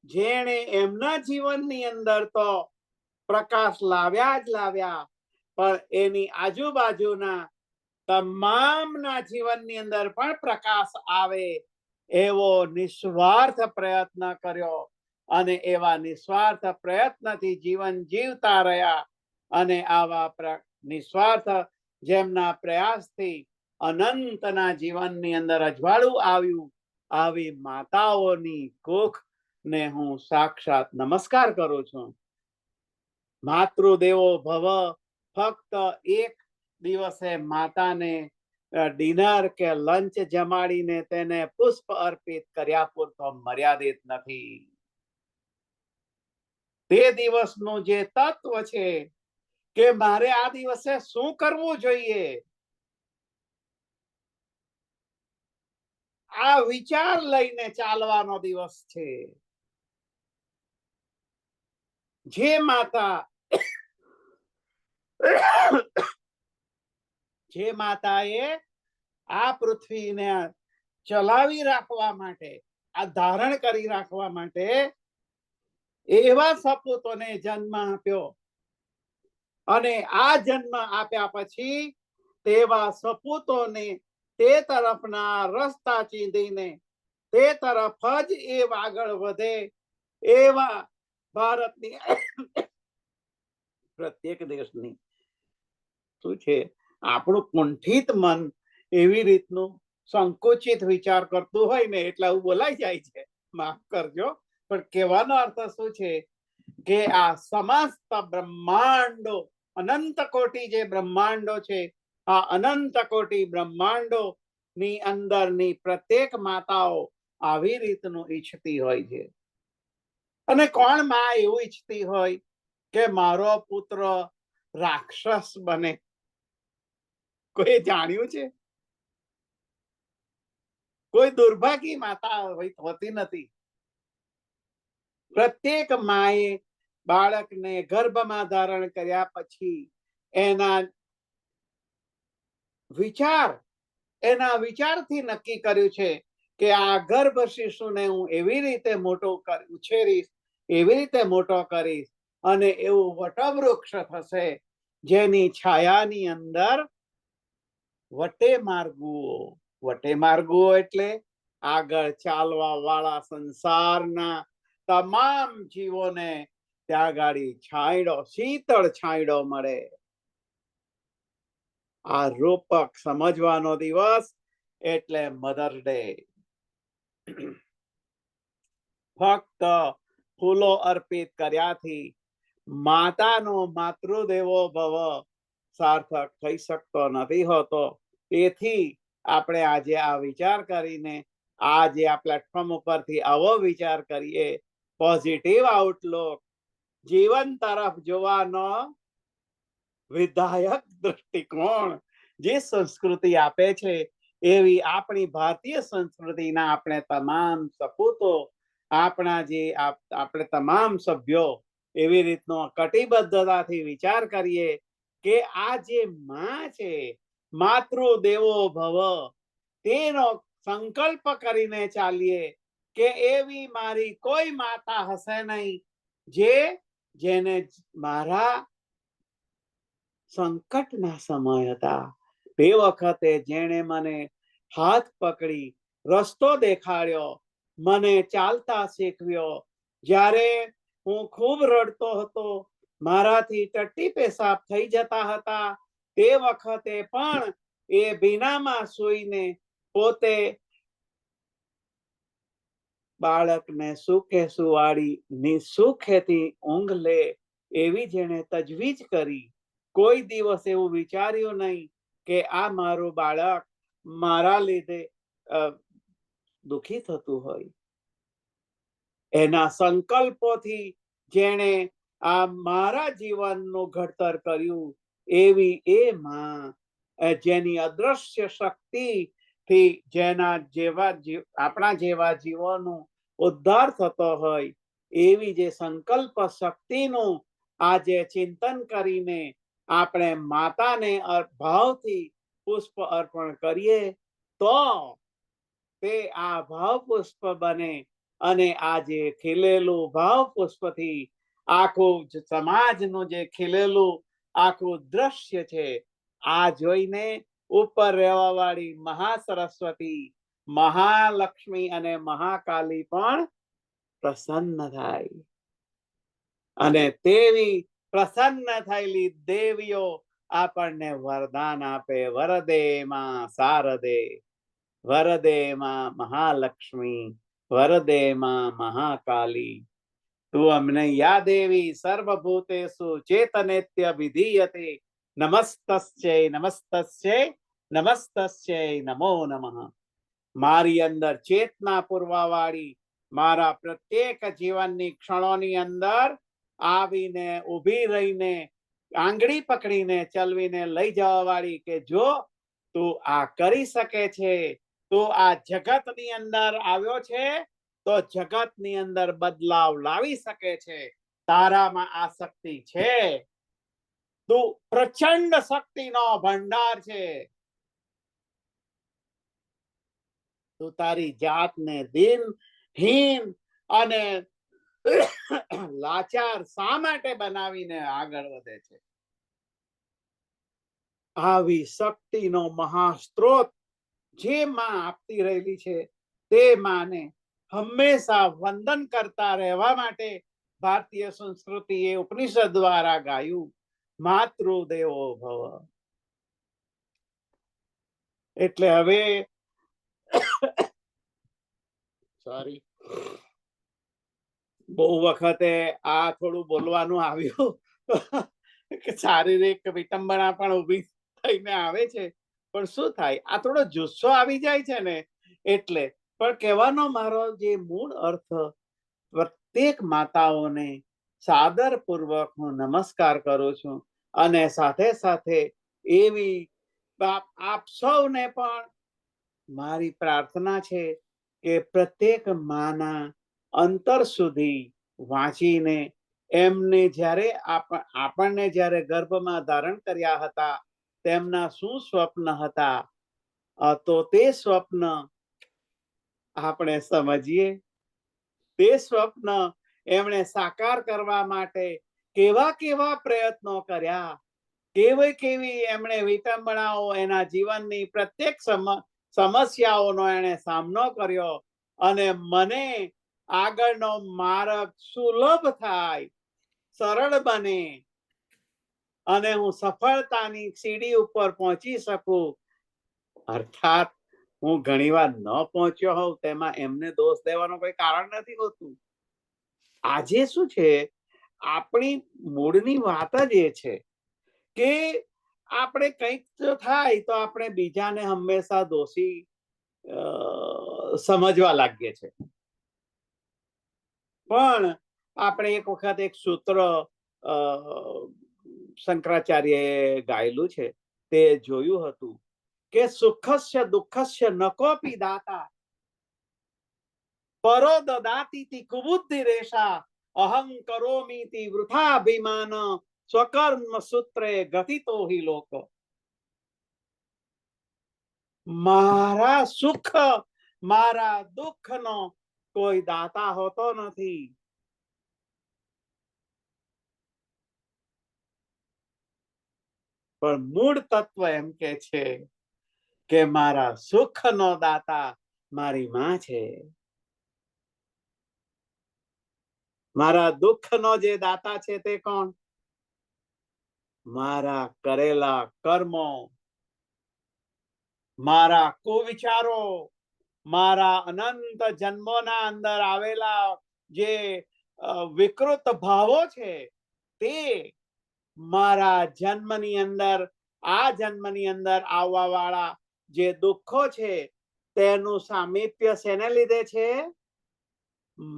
જેણે એમના જીવનની અંદર તો પ્રકાશ લાવ્યા જ લાવ્યા, પણ એની આજુબાજુના તમામના જીવનની અંદર પણ પ્રકાશ આવે એવો નિસ્વાર્થ પ્રયત્ન કર્યો અને એવા નિસ્વાર્થ પ્રયત્નથી જીવન જીવતા રહ્યા. અને આવા નિસ્વાર્થ જેમના પ્રયાસથી અનંતના જીવનની અંદર અજવાળું આવ્યું, આવી માતાઓની કોખ ને હું સાક્ષાત નમસ્કાર કરું છું. માતૃદેવો ભવ. ફક્ત એક દિવસે માતાને ડિનર કે લંચ જમાડીને તેને પુષ્પ અર્પિત કર્યા પૂરતો મર્યાદિત નથી. તે દિવસનું જે તત્વ છે કે મારે આ દિવસે શું કરવું જોઈએ, આ વિચાર લઈને ચાલવાનો દિવસ છે. જે માતાએ આ પૃથ્વીને ચલાવી રાખવા માટે, આ ધારણ કરી રાખવા માટે એવા સપૂતોને જન્મ આપ્યો અને આ જન્મ આપ્યા પછી તેવા સપૂતોને તે તરફના રસ્તા ચીંધીને તે તરફ જ એ આગળ વધે એવા ભારતની પ્રત્યેક દેશની શું છે આપણું કુંઠિત મન એવી રીતનું સંકુચિત વિચાર કરતું હોય ને એટલે આવું બોલાઈ જાય છે, માફ કરજો. પણ કહેવાનો અર્થ શું છે કે આ સમસ્ત બ્રહ્માંડો, અનંત કોટી જે બ્રહ્માંડો છે, આ અનંત કોટી બ્રહ્માંડો ની અંદરની પ્રત્યેક માતાઓ આવી રીતનું ઈચ્છતી હોય છે. અને કોણ માં એવું ઈચ્છતી હોય કે મારો પુત્ર રાક્ષસ બને? કોઈ જાણ્યું છે? કોઈ દુર્ભાગી માતા હોતી નથી. પ્રત્યેક માએ બાળકને ગર્ભમાં ધારણ કર્યા પછી એના વિચારથી નક્કી કર્યું છે કે આ ગર્ભ શિશુને હું એવી રીતે ઉછેરીશ, એવી રીતે મોટો કરીશ અને એવું વટવૃક્ષ થશે જેની છાયાની અંદર વટે માર્ગુઓ એટલે આગળ ચાલવા વાળા સંસારના તમામ જીવોને ત્યાં ગાડી શીતળ છાંયડો મળે. આ રૂપક સમજવાનો દિવસ એટલે મધર્સ ડે. ફક્ત ફૂલો અર્પિત કર્યાથી માતાનો માતૃદેવો ભવ સાર્થક થઈ શકતો નથી હોતો. તેથી આપણે આજે આ વિચાર કરીને આજે આ પ્લેટફોર્મ ઉપરથી આવો વિચાર કરીએ, પોઝિટિવ આઉટલુક, જીવન તરફ જોવાનો વિધાયક દૃષ્ટિકોણ જે સંસ્કૃતિ આપે છે એવી આપણી ભારતીય સંસ્કૃતિના આપણે તમામ સપૂતો, આપણે તમામ સભ્યો એવી રીતનો કટિબદ્ધતાથી વિચાર કરીએ કે આ જે માં છે, માતૃ દેવો ભવ, તેનો સંકલ્પ કરીને ચાલીએ કે એવી મારી કોઈ માતા હશે નહીં જેને મારા સંકટના સમય હતા તે વખતે જેણે મને હાથ પકડી રસ્તો દેખાડ્યો, મને ચાલતા શીખવ્યો, જ્યારે હું ખૂબ રડતો હતો, મારાથી ટટ્ટી પેશાબ થઈ જતા હતા, તે વખતે પણ એ ભીનામાં સૂઈને પોતે બાળકને સુખે સુવાડી સુખેથી ઊંઘ લે એવી જેણે તજવીજ કરી, કોઈ દિવસ એવું વિચાર્યું નહીં કે આ મારું બાળક મારા લીધે દુખી થતું હોય. એના સંકલ્પોથી જેણે આ મારા જીવનનું ઘડતર કર્યું, એવી એ માં જેની અદ્રશ્ય શક્તિથી જેના જેવા આપણા જેવા જીવોનો ઉદ્ધાર થતો હોય, એવી જે સંકલ્પ શક્તિનું આજે ચિંતન કરીને આપણે માતાને ભાવથી પુષ્પ અર્પણ કરીએ તો તે આ ભાવ પુષ્પ બને અને આ જે ખીલેલું ભાવ પુષ્પથી આખું સમાજનું જે ખીલેલું આખું દ્રશ્ય છે, આ જોઈને ઉપર રહેવા વાળી મહાસરસ્વતી, મહાલક્ષ્મી અને મહાકાલી પણ પ્રસન્ન થાય. અને તેવી પ્રસન્ન થયેલી દેવીઓ આપણને વરદાન આપે. વરદે માં શારદે, વરદે માં મહાલક્ષ્મી, વરદે માં મહાકાલી. તું અમને યા દેવી સર્વભૂતેષુ ચેતનેત્ય વિધીયતે. નમસ્તસ્યૈ નમસ્તસ્યૈ નમસ્તસ્યૈ નમો નમઃ. મારી અંદર ચેતના પૂરવા વાળી, મારા પ્રત્યેક જીવનની ક્ષણોની અંદર આવીને ઊભી રહીને આંગળી પકડીને ચલવીને લઈ જવા વાળી કે જો તું આ કરી શકે છે, તું આ જગતની અંદર આવ્યો છે તો જગતની અંદર બદલાવ લાવી શકે છે, તારામાં આ શક્તિ છે, તું પ્રચંડ શક્તિનો ભંડાર છે, તું તારી જાતને દિનહીન અને લાચાર શા માટે બનાવીને આગળ વધે છે? આવી શક્તિનો મહાસ્ત્રોત જે માં આપતી રહેલી છે, તે માને હંમેશા વંદન કરતા રહેવા માટે ભારતીય સંસ્કૃતિએ ઉપનિષદ દ્વારા ગાયું, માતૃ દેવો ભવ. એટલે હવે સોરી, બહુ વખતે આ થોડું બોલવાનું આવ્યું, શારીરિક વિટંબના પણ ઉભી થઈને આવે છે, પણ શું થાય, આ થોડો જુસ્સો આવી જાય છે ને એટલે. પણ કહેવાનો મારો જે મૂળ અર્થ, પ્રત્યેક માતાઓને સાદર પૂર્વક હું નમસ્કાર કરું છું અને સાથે સાથે એવી આપ સૌને પણ મારી પ્રાર્થના છે કે પ્રત્યેક માના અંતર સુધી વાંચીને એમને જ્યારે આપણને જ્યારે ગર્ભમાં ધારણ કર્યા હતા, તેમના શું સ્વપ્ન હતા, તો તે સ્વપ્ન આપણે સમજીએ. તે સ્વપ્ન એમણે સાકાર કરવા માટે કેવા કેવા પ્રયત્નો કર્યા, કેવી કેવી એમણે વિટંબણાઓ, એના જીવનની પ્રત્યેક સમસ્યાઓનો એણે સામનો કર્યો અને મને આગળનો માર્ગ સુલભ થાય, સરળ બને અને હું સફળતાની સીડી ઉપર પહોંચી શકું. અર્થાત હું ઘણીવાર ન પહોંચ્યો હોઉં તેમાં એમને દોષ દેવાનો કોઈ કારણ નથી હોતું. આજે શું છે, આપણી મૂળની વાત જ એ છે કે આપણે કંઈક જો થાય તો આપણે બીજાને હંમેશા દોષી સમજવા લાગીએ છે. પણ આપણે એક વખત એક સૂત્ર શંકરાચાર્યએ ગાયેલું છે, તે જોયું હતું કે સુખસ્ય દુઃખસ્ય ન કોપી દાતા પરો દદાતીતિ કુબુદ્ધિ રેષા અહં કરોમીતિ વૃથાભિમાન સ્વકર્મ સૂત્રે ગતિતો હિ લોક. મારા સુખ મારા દુઃખનો કોઈ દાતા હોતો નથી. પણ મૂળ તત્વ એમ કે છે કે મારા સુખનો દાતા મારી માં છે. મારા દુઃખનો જે દાતા છે તે કોણ? મારા કરેલા કર્મો, મારા કુવિચારો, મારા અનંત જન્મોના અંદર આવેલા જે વિકૃત ભાવો છે તે મારા જન્મની અંદર આ જન્મની અંદર આવવા વાળા જે દુઃખો છે તેનું સામીપ્ય શેને લીધે છે?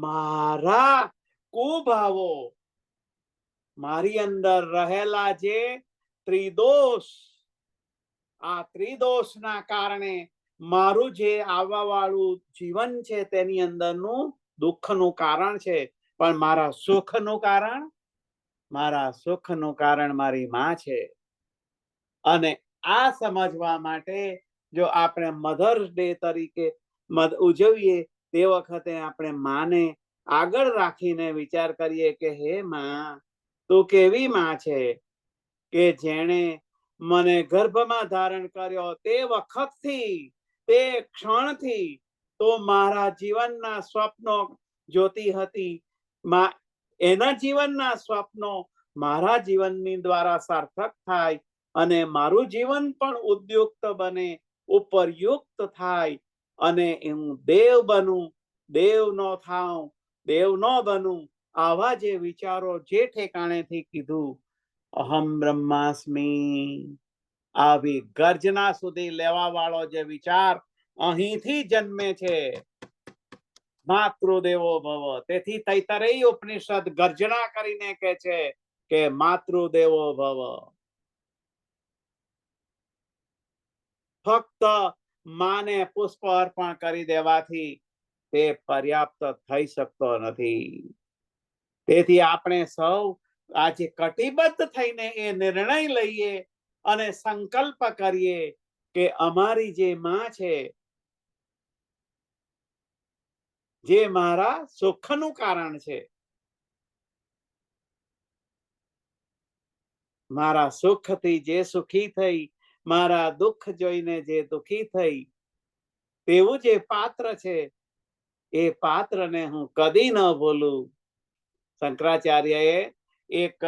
મારા કુભાવો, મારી અંદર રહેલા જે ત્રિદોષ, આ ત્રિદોષના કારણે મારું જે આવવા વાળું જીવન છે તેની અંદરનું દુઃખનું કારણ છે. પણ મારા સુખનું કારણ, મારા સુખનું કારણ મારી માં છે. અને આ સમજવા માટે જો આપણે મધર્સ ડે તરીકે ઉજવીએ તે વખતે આપણે માને આગળ રાખીને વિચાર કરીએ કે હે માં, તું કેવી માં છે કે જેણે મને ગર્ભમાં ધારણ કર્યો તે વખતથી, તે ક્ષણથી તો મારા જીવનના સ્વપ્નો જોતી હતી. એના જીવનના સ્વપ્નો મારા જીવનની દ્વારા સાર્થક થાય અને મારું જીવન પણ ઉદ્યુક્ત બને, ઉપરયુક્ત થાય અને હું દેવ બનું, દેવ નો થાઉં, દેવ નો બનું. આવા જે વિચારો જે ઠેકાણેથી કીધું અહમ બ્રહ્માસ્મી, આવી ગર્જના સુધી લેવા વાળો જે વિચાર અહીંથી જન્મે છે. માતૃદેવો ભવ. તેથી તૈતરેય ઉપનિષદ ગર્જના કરીને કહે છે કે માતૃદેવો ભવ. ફક્ત માને પુષ્પ અર્પણ કરી દેવાથી તે પર્યાપ્ત થઈ શકતો નથી. તેથી આપણે સૌ આજે કટિબદ્ધ થઈને એ નિર્ણય લઈએ અને સંકલ્પ કરીએ કે અમારી જે માં છે, જે મારા સુખનું કારણ છે, મારા સુખથી જે સુખી થઈ, મારા દુઃખ જોઈને જે દુઃખી થઈ, તેવું જે પાત્ર છે એ પાત્રને હું કદી ન ભૂલું. શંકરાચાર્યએ એક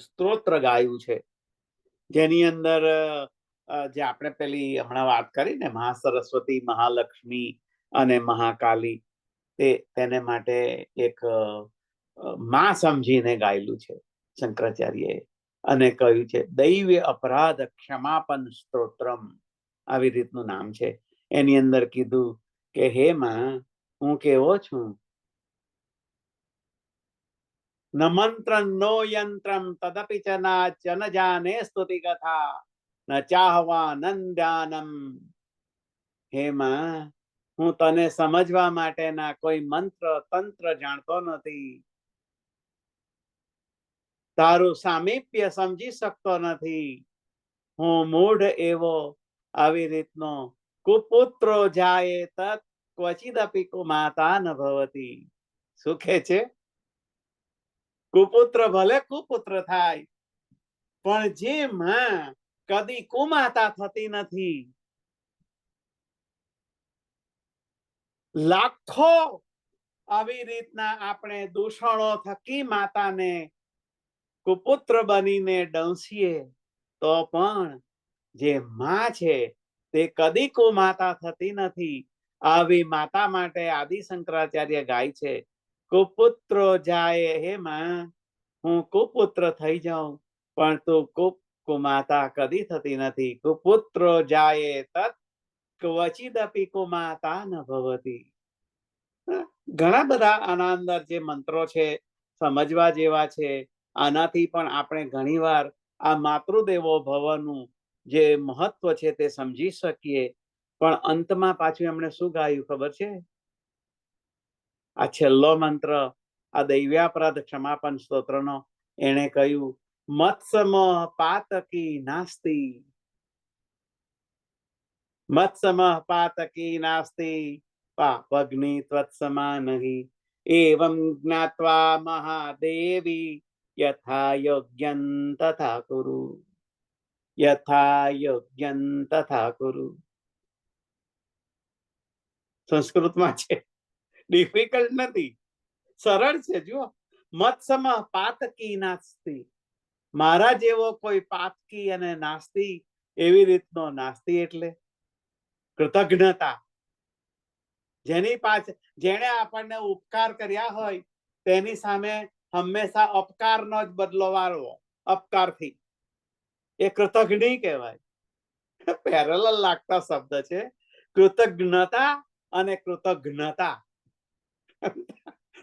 સ્તોત્ર ગાયું છે જેની અંદર જે આપણે પેલી હમણાં વાત કરી ને મહાસરસ્વતી, મહાલક્ષ્મી અને મહાકાલી, તેને માટે એક માં સમજીને ગાયેલું છે શંકરાચાર્યએ. અને કહ્યું છે દૈવ્ય અપરાધ ક્ષમાપન સ્તોત્રમ, આવી રીતનું નામ છે. એની અંદર કીધું કે હે માં, હું કેવો છું? ન મંત્રમ નો યંત્રમ તદપિ ચ ન જાને સ્તુતિ કથા ન ચાહવા નંદ્યાનમ. હે માં, હું તને સમજવા માટેના કોઈ મંત્ર તંત્ર જાણતો નથી, તારું સામીપ્ય સમજી શકતો નથી. હું મૂઢ એવો આવી રીતનો કુપુત્રો જાય તત ક્વચિદપી કુમાતા ન ભવતી. સુખે છે કુપુત્ર ભલે કુપુત્ર થાય, પણ જે માં કદી કુમાતા થતી નથી. લાખો આવી રીતના આપણે દૂષણો થકી માતાને કુપુત્ર બનીને ડંસીએ તો પણ જે માં છે તે કદી કુમાતા થતી નથી. આવી માતા માટે આદિ શંકરાચાર્ય ગાય છે કુપુત્રો જાય હે માં, હું કુપુત્ર થઈ જાઉં પણ તું કુમાતા કદી થતી નથી. કુપુત્રો જાય તત ક્વચિદપી કુમાતા ન ભવતી. ઘણા બધા આના અંદર જે મંત્રો છે સમજવા જેવા છે. આનાથી પણ આપણે ઘણીવાર આ માતૃદેવો ભવનું જે મહત્વ છે તે સમજી શકીએ. પણ અંતમાં પાછું એમણે શું ગાયું ખબર છે? આ છેલ્લો મંત્ર, આ દૈવ્યાપરાધ ક્ષમાપન સ્તોત્રનો, એણે કહ્યું મત્સમ પાતકી નાસ્તિ, મત્સમ પાતકી નાસ્તિ પાપગ્નિ ત્વત્સમા નહિ એવં જ્ઞાત્વા મહાદેવી યથા યોગ્યં તથા કુરુ, યથા યોગ્યં તથા કુરુ. સંસ્કૃતમાં છે, ડિફિકલ્ટ નથી, સરળ છે. જુઓ, મત્સમ પાતકી નાસ્તિ, મારા જેવો કોઈ પાતકી અને નાસ્તિ, એવી રીતનો નાસ્તિ એટલે કૃતજ્ઞતા. જેની પાસે, જેણે આપણને ઉપકાર કર્યા હોય તેની સામે હંમેશા અપકારનો જ બદલો વાળવો, અપકારથી, એ કૃતજ્ઞ કહેવાય. પેરેલલ લાગતા શબ્દ છે, કૃતજ્ઞતા અને કૃતજ્ઞતા.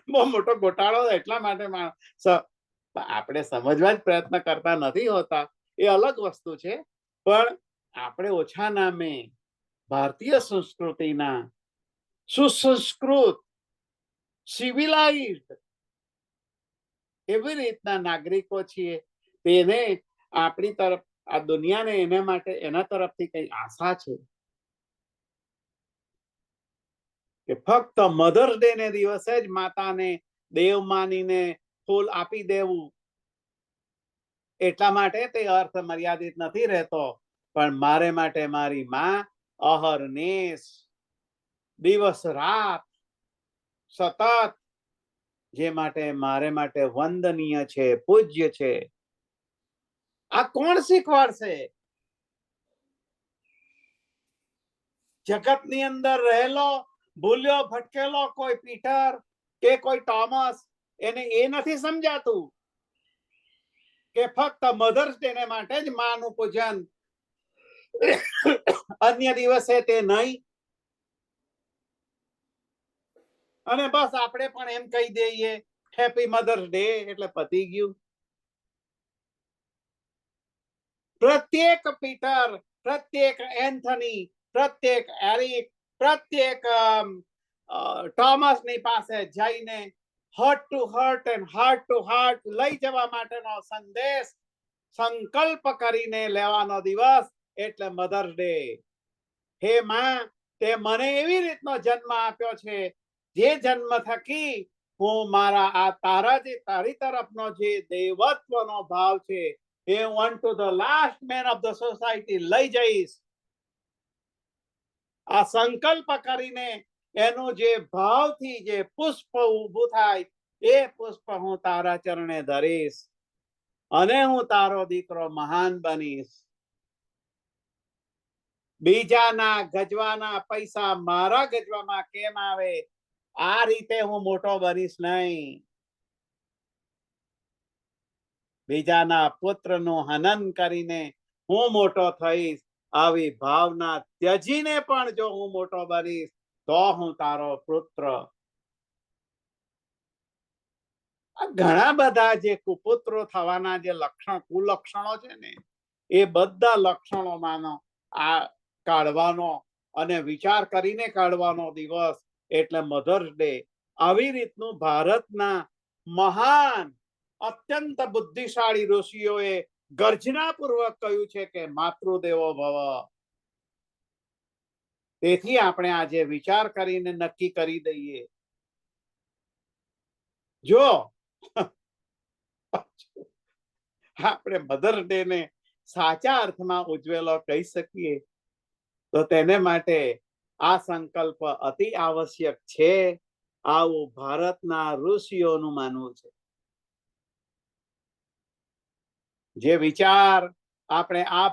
બહુ મોટો ગોટાળો એટલા માટે આપણે સમજવા જ પ્રયત્ન કરતા નથી હોતા, એ અલગ વસ્તુ છે. પણ આપણે ઓછા નામે ભારતીય સંસ્કૃતિના સુસંસ્કૃત, સિવિલાઇઝ્ડ એવી રીતના નાગરિકો છીએ. તેને આપણી તરફ, આ દુનિયાને એના માટે, એના તરફથી કઈ આશા છે કે ફક્ત મધર્સ ડે ને દિવસે જ માતાને દેવ માનીને ફૂલ આપી દેવું, એટલા માટે તે અર્થ મર્યાદિત નથી રહેતો. પણ મારે માટે મારી માં અહર્નિશ, દિવસ રાત સતત, જે માટે મારે માટે વંદનીય છે, પૂજ્ય છે. આ કોણ શીખવાડશે? જગતની અંદર રહેલો ભૂલ્યો ભટકેલો કોઈ પીટર કે કોઈ ટોમસ, એને એ નથી સમજાતું કે ફક્ત મધર્સ ડે ને માટે જ માનું પૂજન, અન્ય દિવસે તે નહીં. અને બસ આપણે પણ એમ કહી દઈએ હેપી મધર્સ ડે એટલે પતી ગયું. પ્રત્યેક પીટર, પ્રત્યેક એન્થની, પ્રત્યેક એરિક, પ્રત્યેક ટોમસ ની પાસે જઈને hurt two hurt and heart two heart લઈ જવા માટેનો સંદેશ સંકલ્પ કરીને લેવાનો દિવસ એટલે મધર્સ ડે. હે માં, તે મને એવી રીતનો જન્મ આપ્યો છે, જે જન્મ થકી હું મારા આ તારી તરફનો જે દેવત્વનો ભાવ છે એ હું to the last man of the society લઈ જઈશ. આ સંકલ્પ કરીને એનું જે ભાવથી જે પુષ્પ ઊભું થાય, એ પુષ્પ હું તારા ચરણે ધરીશ અને હું તારો દીકરો મહાન બનીશ. બીજાના ગજવાના પૈસા મારા ગજવામાં કેમ આવે, આ રીતે હું મોટો બનીશ નહીં. બીજાના પુત્રનું હનન કરીને હું મોટો થઈશ, આવી ભાવના ત્યજીને પણ જો હું મોટો બનીશ તો હું તારો પુત્ર. ઘણા બધા જે કુપુત્રો થવાના જે કુલક્ષણો છે ને, એ બધા લક્ષણોમાંનો આ કાઢવાનો અને વિચાર કરીને કાઢવાનો દિવસ એટલે મધર્સ ડે. આવી રીતનું ભારતના મહાન અત્યંત બુદ્ધિશાળી ઋષિઓએ ગર્જનાપૂર્વક કહ્યું છે કે માતૃદેવો ભવ. તેથી આપણે આજે વિચાર કરીને નક્કી કરી દઈએ, જો આપણે મધર્સ ડે ને સાચા અર્થમાં ઉજવેલો કહી શકીએ તો તેને માટે આ સંકલ્પ અતિ આવશ્યક છે. આવું ભારતના ઋષિઓનું માનવું છે. જે વિચાર આપણે આ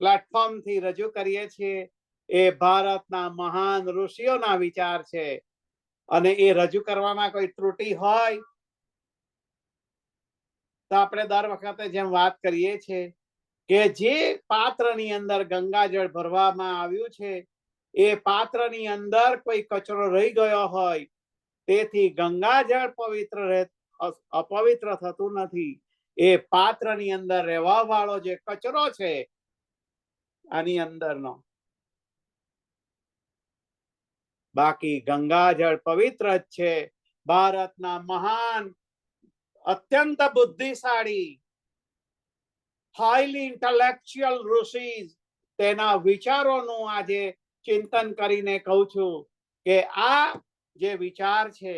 પ્લેટફોર્મ થી રજૂ કરીએ છીએ એ ભારતના મહાન ઋષિઓના વિચાર છે. અને એ રજૂ કરવામાં કોઈ ત્રુટિ હોય તો આપણે દર વખતે જેમ વાત કરીએ છીએ કે જે પાત્રની અંદર ગંગાજળ ભરવામાં આવ્યું છે, એ પાત્રની અંદર કોઈ કચરો રહી ગયો હોય, તેથી ગંગાજળ અપવિત્ર થતું નથી. એ પાત્રની અંદર રહેવા વાળો જે કચરો છે આની અંદરનો. બાકી ગંગાજળ પવિત્ર જ છે. ભારતના મહાન અત્યંત બુદ્ધિશાળી હાઈલી ઇન્ટેલેક્ચ્યુઅલ ઋષિ તેના વિચારોનું આજે ચિંતન કરીને કહું છું કે આ જે વિચાર છે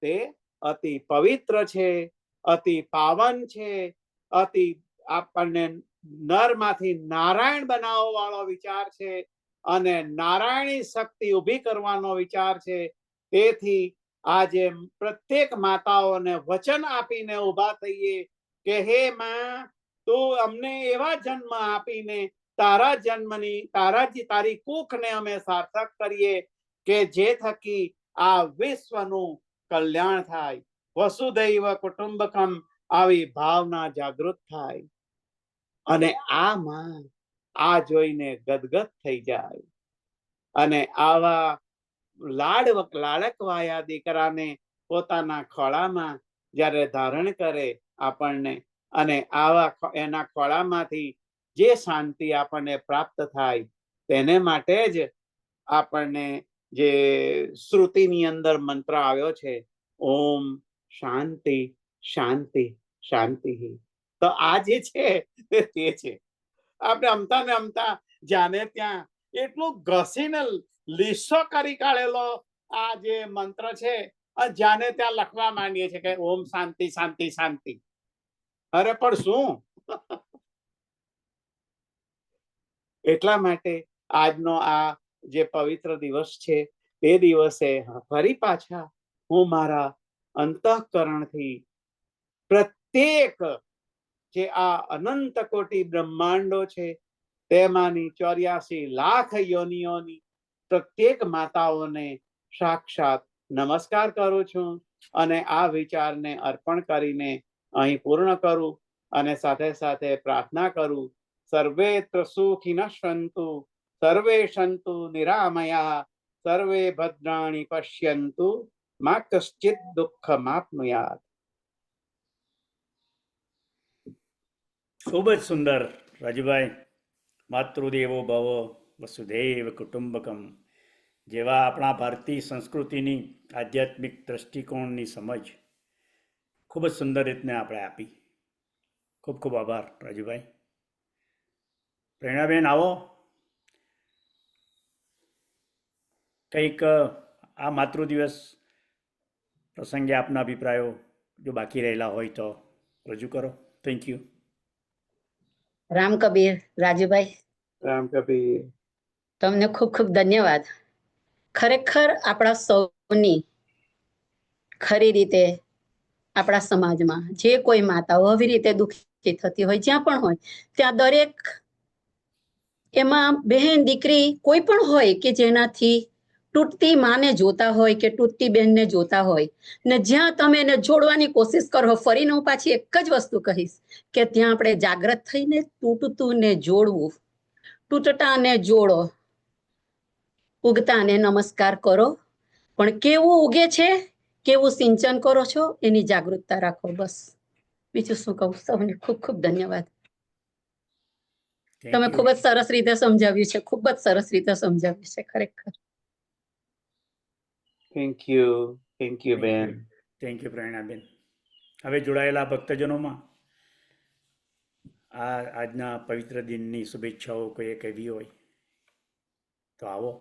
તે અતિ પવિત્ર છે, અતિ પાવન છે, અતિ આપણને નરમાંથી નારાયણ બનાવવા વાળો વિચાર છે અને નારાયણી શક્તિ ઊભી કરવાનો વિચાર છે. તેથી આજે પ્રત્યેક માતાઓને વચન આપીને ઊભા થઈએ કે હે માં, તું અમને એવા જન્મ આપીને તારા જન્મની તારી કુખને અમે સાર્થક કરીએ કે જે થકી આ વિશ્વનું કલ્યાણ થાય. વસુધૈવ કુટુંબકમ આવી ભાવના જાગૃત થાય અને આમાં આ જોઈને ગદગદ થઈ જાય અને આવા લાડકવાયા દીકરાને પોતાના ખોળામાં જ્યારે ધારણ કરે આપણને અને આવા એના ખોળામાંથી જે શાંતિ આપણને પ્રાપ્ત થાય તેને માટે જ આપણને જે શ્રુતિની અંદર મંત્ર આવ્યો છે, ઓમ શાંતિ શાંતિ શાંતિ. તો આ જે છે તે છે. આપણે અમતા ને અમતા જાને ત્યાં એટલું ઘસીને લીસો કરી કાઢેલો આ જે મંત્ર છે, જાને ત્યાં લખવા માંડીએ છીએ કે ઓમ શાંતિ શાંતિ શાંતિ. અરે પણ શું? એટલા માટે આજનો આ જે પવિત્ર દિવસ છે તે દિવસે ફરી પાછા હું મારા અંતઃકરણથી પ્રત્યેક જે આ અનંત કોટી બ્રહ્માંડો છે તેમાંની 84 લાખ યોનિઓની પ્રત્યેક માતાઓને સાક્ષાત નમસ્કાર કરું છું અને આ વિચારને અર્પણ કરીને અહીં પૂર્ણ કરું અને સાથે સાથે પ્રાર્થના કરું, સર્વેત્ર સુખિનઃ સંતુ, સર્વે સંતુ નિરામયા, સર્વે ભદ્રાણી પશ્યન્તુ, મા કશ્ચિત દુઃખમાપ્નુયાત. ખૂબ જ સુંદર રાજુભાઈ. માતૃદેવો ભવ વસુધૈવ કુટુંબકમ જેવા આપણા ભારતીય સંસ્કૃતિની આધ્યાત્મિક દ્રષ્ટિકોણની સમજ ખૂબ જ સુંદર રીતને આપણે આપી. ખૂબ ખૂબ આભાર રાજુભાઈ. પ્રેરણાબેન, આવો. કંઈક આ માતૃદિવસ પ્રસંગે આપના અભિપ્રાયો જો બાકી રહેલા હોય તો રજૂ કરો. Thank you. રામ કબીર. રાજુભાઈ, રામ કબીર. તમને ખૂબ ખૂબ ધન્યવાદ. ખરેખર આપણા સૌની ખરી રીતે આપણા સમાજમાં જે કોઈ માતાઓ આવી રીતે દુઃખી થતી હોય, જ્યાં પણ હોય ત્યાં દરેક એમાં બહેન દીકરી કોઈ પણ હોય કે જેનાથી તૂટતી માને જોતા હોય કે તૂટતી બહેનને જોતા હોય ને જ્યાં તમે એને જોડવાની કોશિશ કરો. ફરીને હું પાછી એક જ વસ્તુ કહીશ કે ત્યાં આપણે જાગ્રત થઈને તૂટતું ને જોડવું, તૂટતાને જોડો, ઉગતાને નમસ્કાર કરો, પણ કેવું ઉગે છે, કેવું સિંચન કરો છો એની જાગૃતતા રાખો. બસ બીજું શું કહું. સૌને ખૂબ ખૂબ ધન્યવાદ. તમે ખૂબ જ સરસ રીતે સમજાવ્યું છે, ખૂબ જ સરસ રીતે સમજાવ્યું છે ખરેખર. થેન્ક યુ બેન. Thank you Preranaben. હવે જોડાયેલા ભક્તજનોમાં આ આજના પવિત્ર દિનની શુભેચ્છાઓ કોઈ કહેવી હોય તો આવો.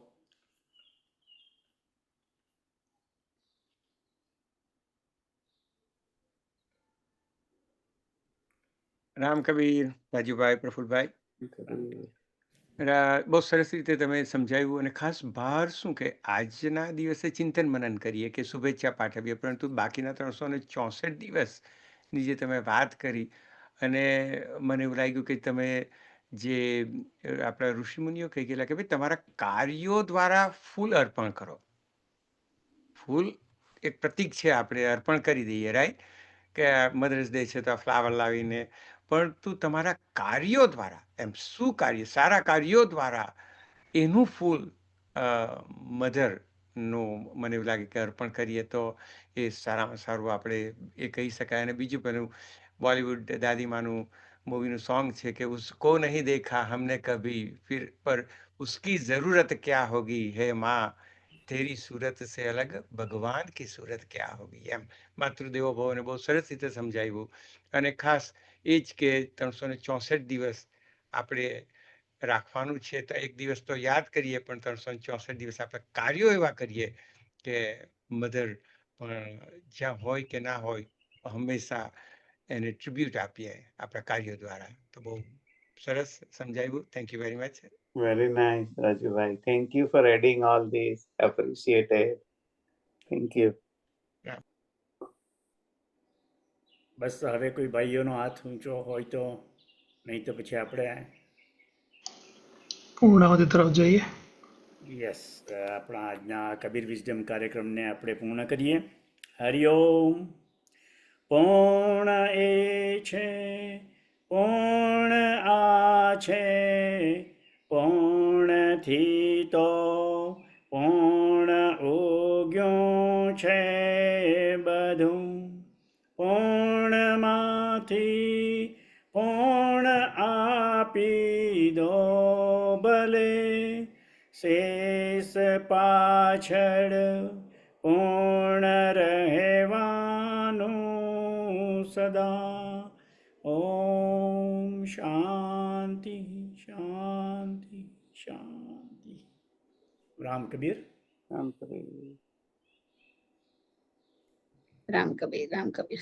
રામ કબીર. રાજુભાઈ, પ્રફુલભાઈ, બહુ સરસ રીતે તમે સમજાવ્યું અને ખાસ ભાર શું કે આજના દિવસે ચિંતન મનન કરીએ કે શુભેચ્છા પાઠવીએ, પરંતુ બાકીના 364 દિવસની જે તમે વાત કરી અને મને એવું લાગ્યું કે તમે જે આપણા ઋષિમુનિઓ કહી ગયેલા કે ભાઈ તમારા કાર્યો દ્વારા ફૂલ અર્પણ કરો. ફૂલ એક પ્રતીક છે, આપણે અર્પણ કરી દઈએ, રાઈટ, કે મધર્સ ડે છે તો આ ફ્લાવર લાવીને, પરંતુ તમારા કાર્યો દ્વારા, એમ શું કાર્ય, સારા કાર્યો દ્વારા એનું ફૂલ મધરનું મને એવું લાગે કે અર્પણ કરીએ તો એ સારામાં સારું આપણે એ કહી શકાય. અને બીજું પેલું બોલિવૂડ દાદીમાનું મૂવીનું સોંગ છે કે ઉસકો નહીં દેખા હમને કભી ફિર પર उसकी ज़रूरत क्या होगी है माँ તેરી સુરત સે અલગ ભગવાન કી સુરત ક્યાં હોગી એમ માતૃદેવો ભવને બહુ સરસ રીતે સમજાવ્યું. અને ખાસ એ જ કે 364 દિવસ આપણે રાખવાનું છે તો એક દિવસ તો યાદ કરીએ પણ 364 દિવસ આપણે કાર્યો એવા કરીએ કે મધર પણ જ્યાં હોય કે ના હોય હંમેશા એને ટ્રિબ્યુટ આપીએ આપણા કાર્યો દ્વારા. તો બહુ સરસ સમજાવ્યું. Thank you very much. Very nice, Rajubhai. Thank you for adding all this. Appreciated. Thank you. બસ હવે કોઈ ભાઈઓનો હાથ ઊંચો હોય તો, નહીં તો પછી આપણે પૂર્ણાવતિ તરફ જઈએ. યસ આપણા આજના કબીર વિઝડમ કાર્યક્રમને આપણે પૂર્ણ કરીએ. હરિઓમ. પૂર્ણ એ છે, પૂર્ણ આ છે, પૂર્ણથી તો પૂર્ણ ઉગ્યું છે બધું. પૂર્ણમાંથી પૂર્ણ આપી દો ભલે, શેષ પાછળ પૂર્ણ રહેવાનું સદા. ઓમ શાંતિ શાંતિ શાંતિ. રામ કબીર. રામ કબીર. રામ કબીર રામ કબીર.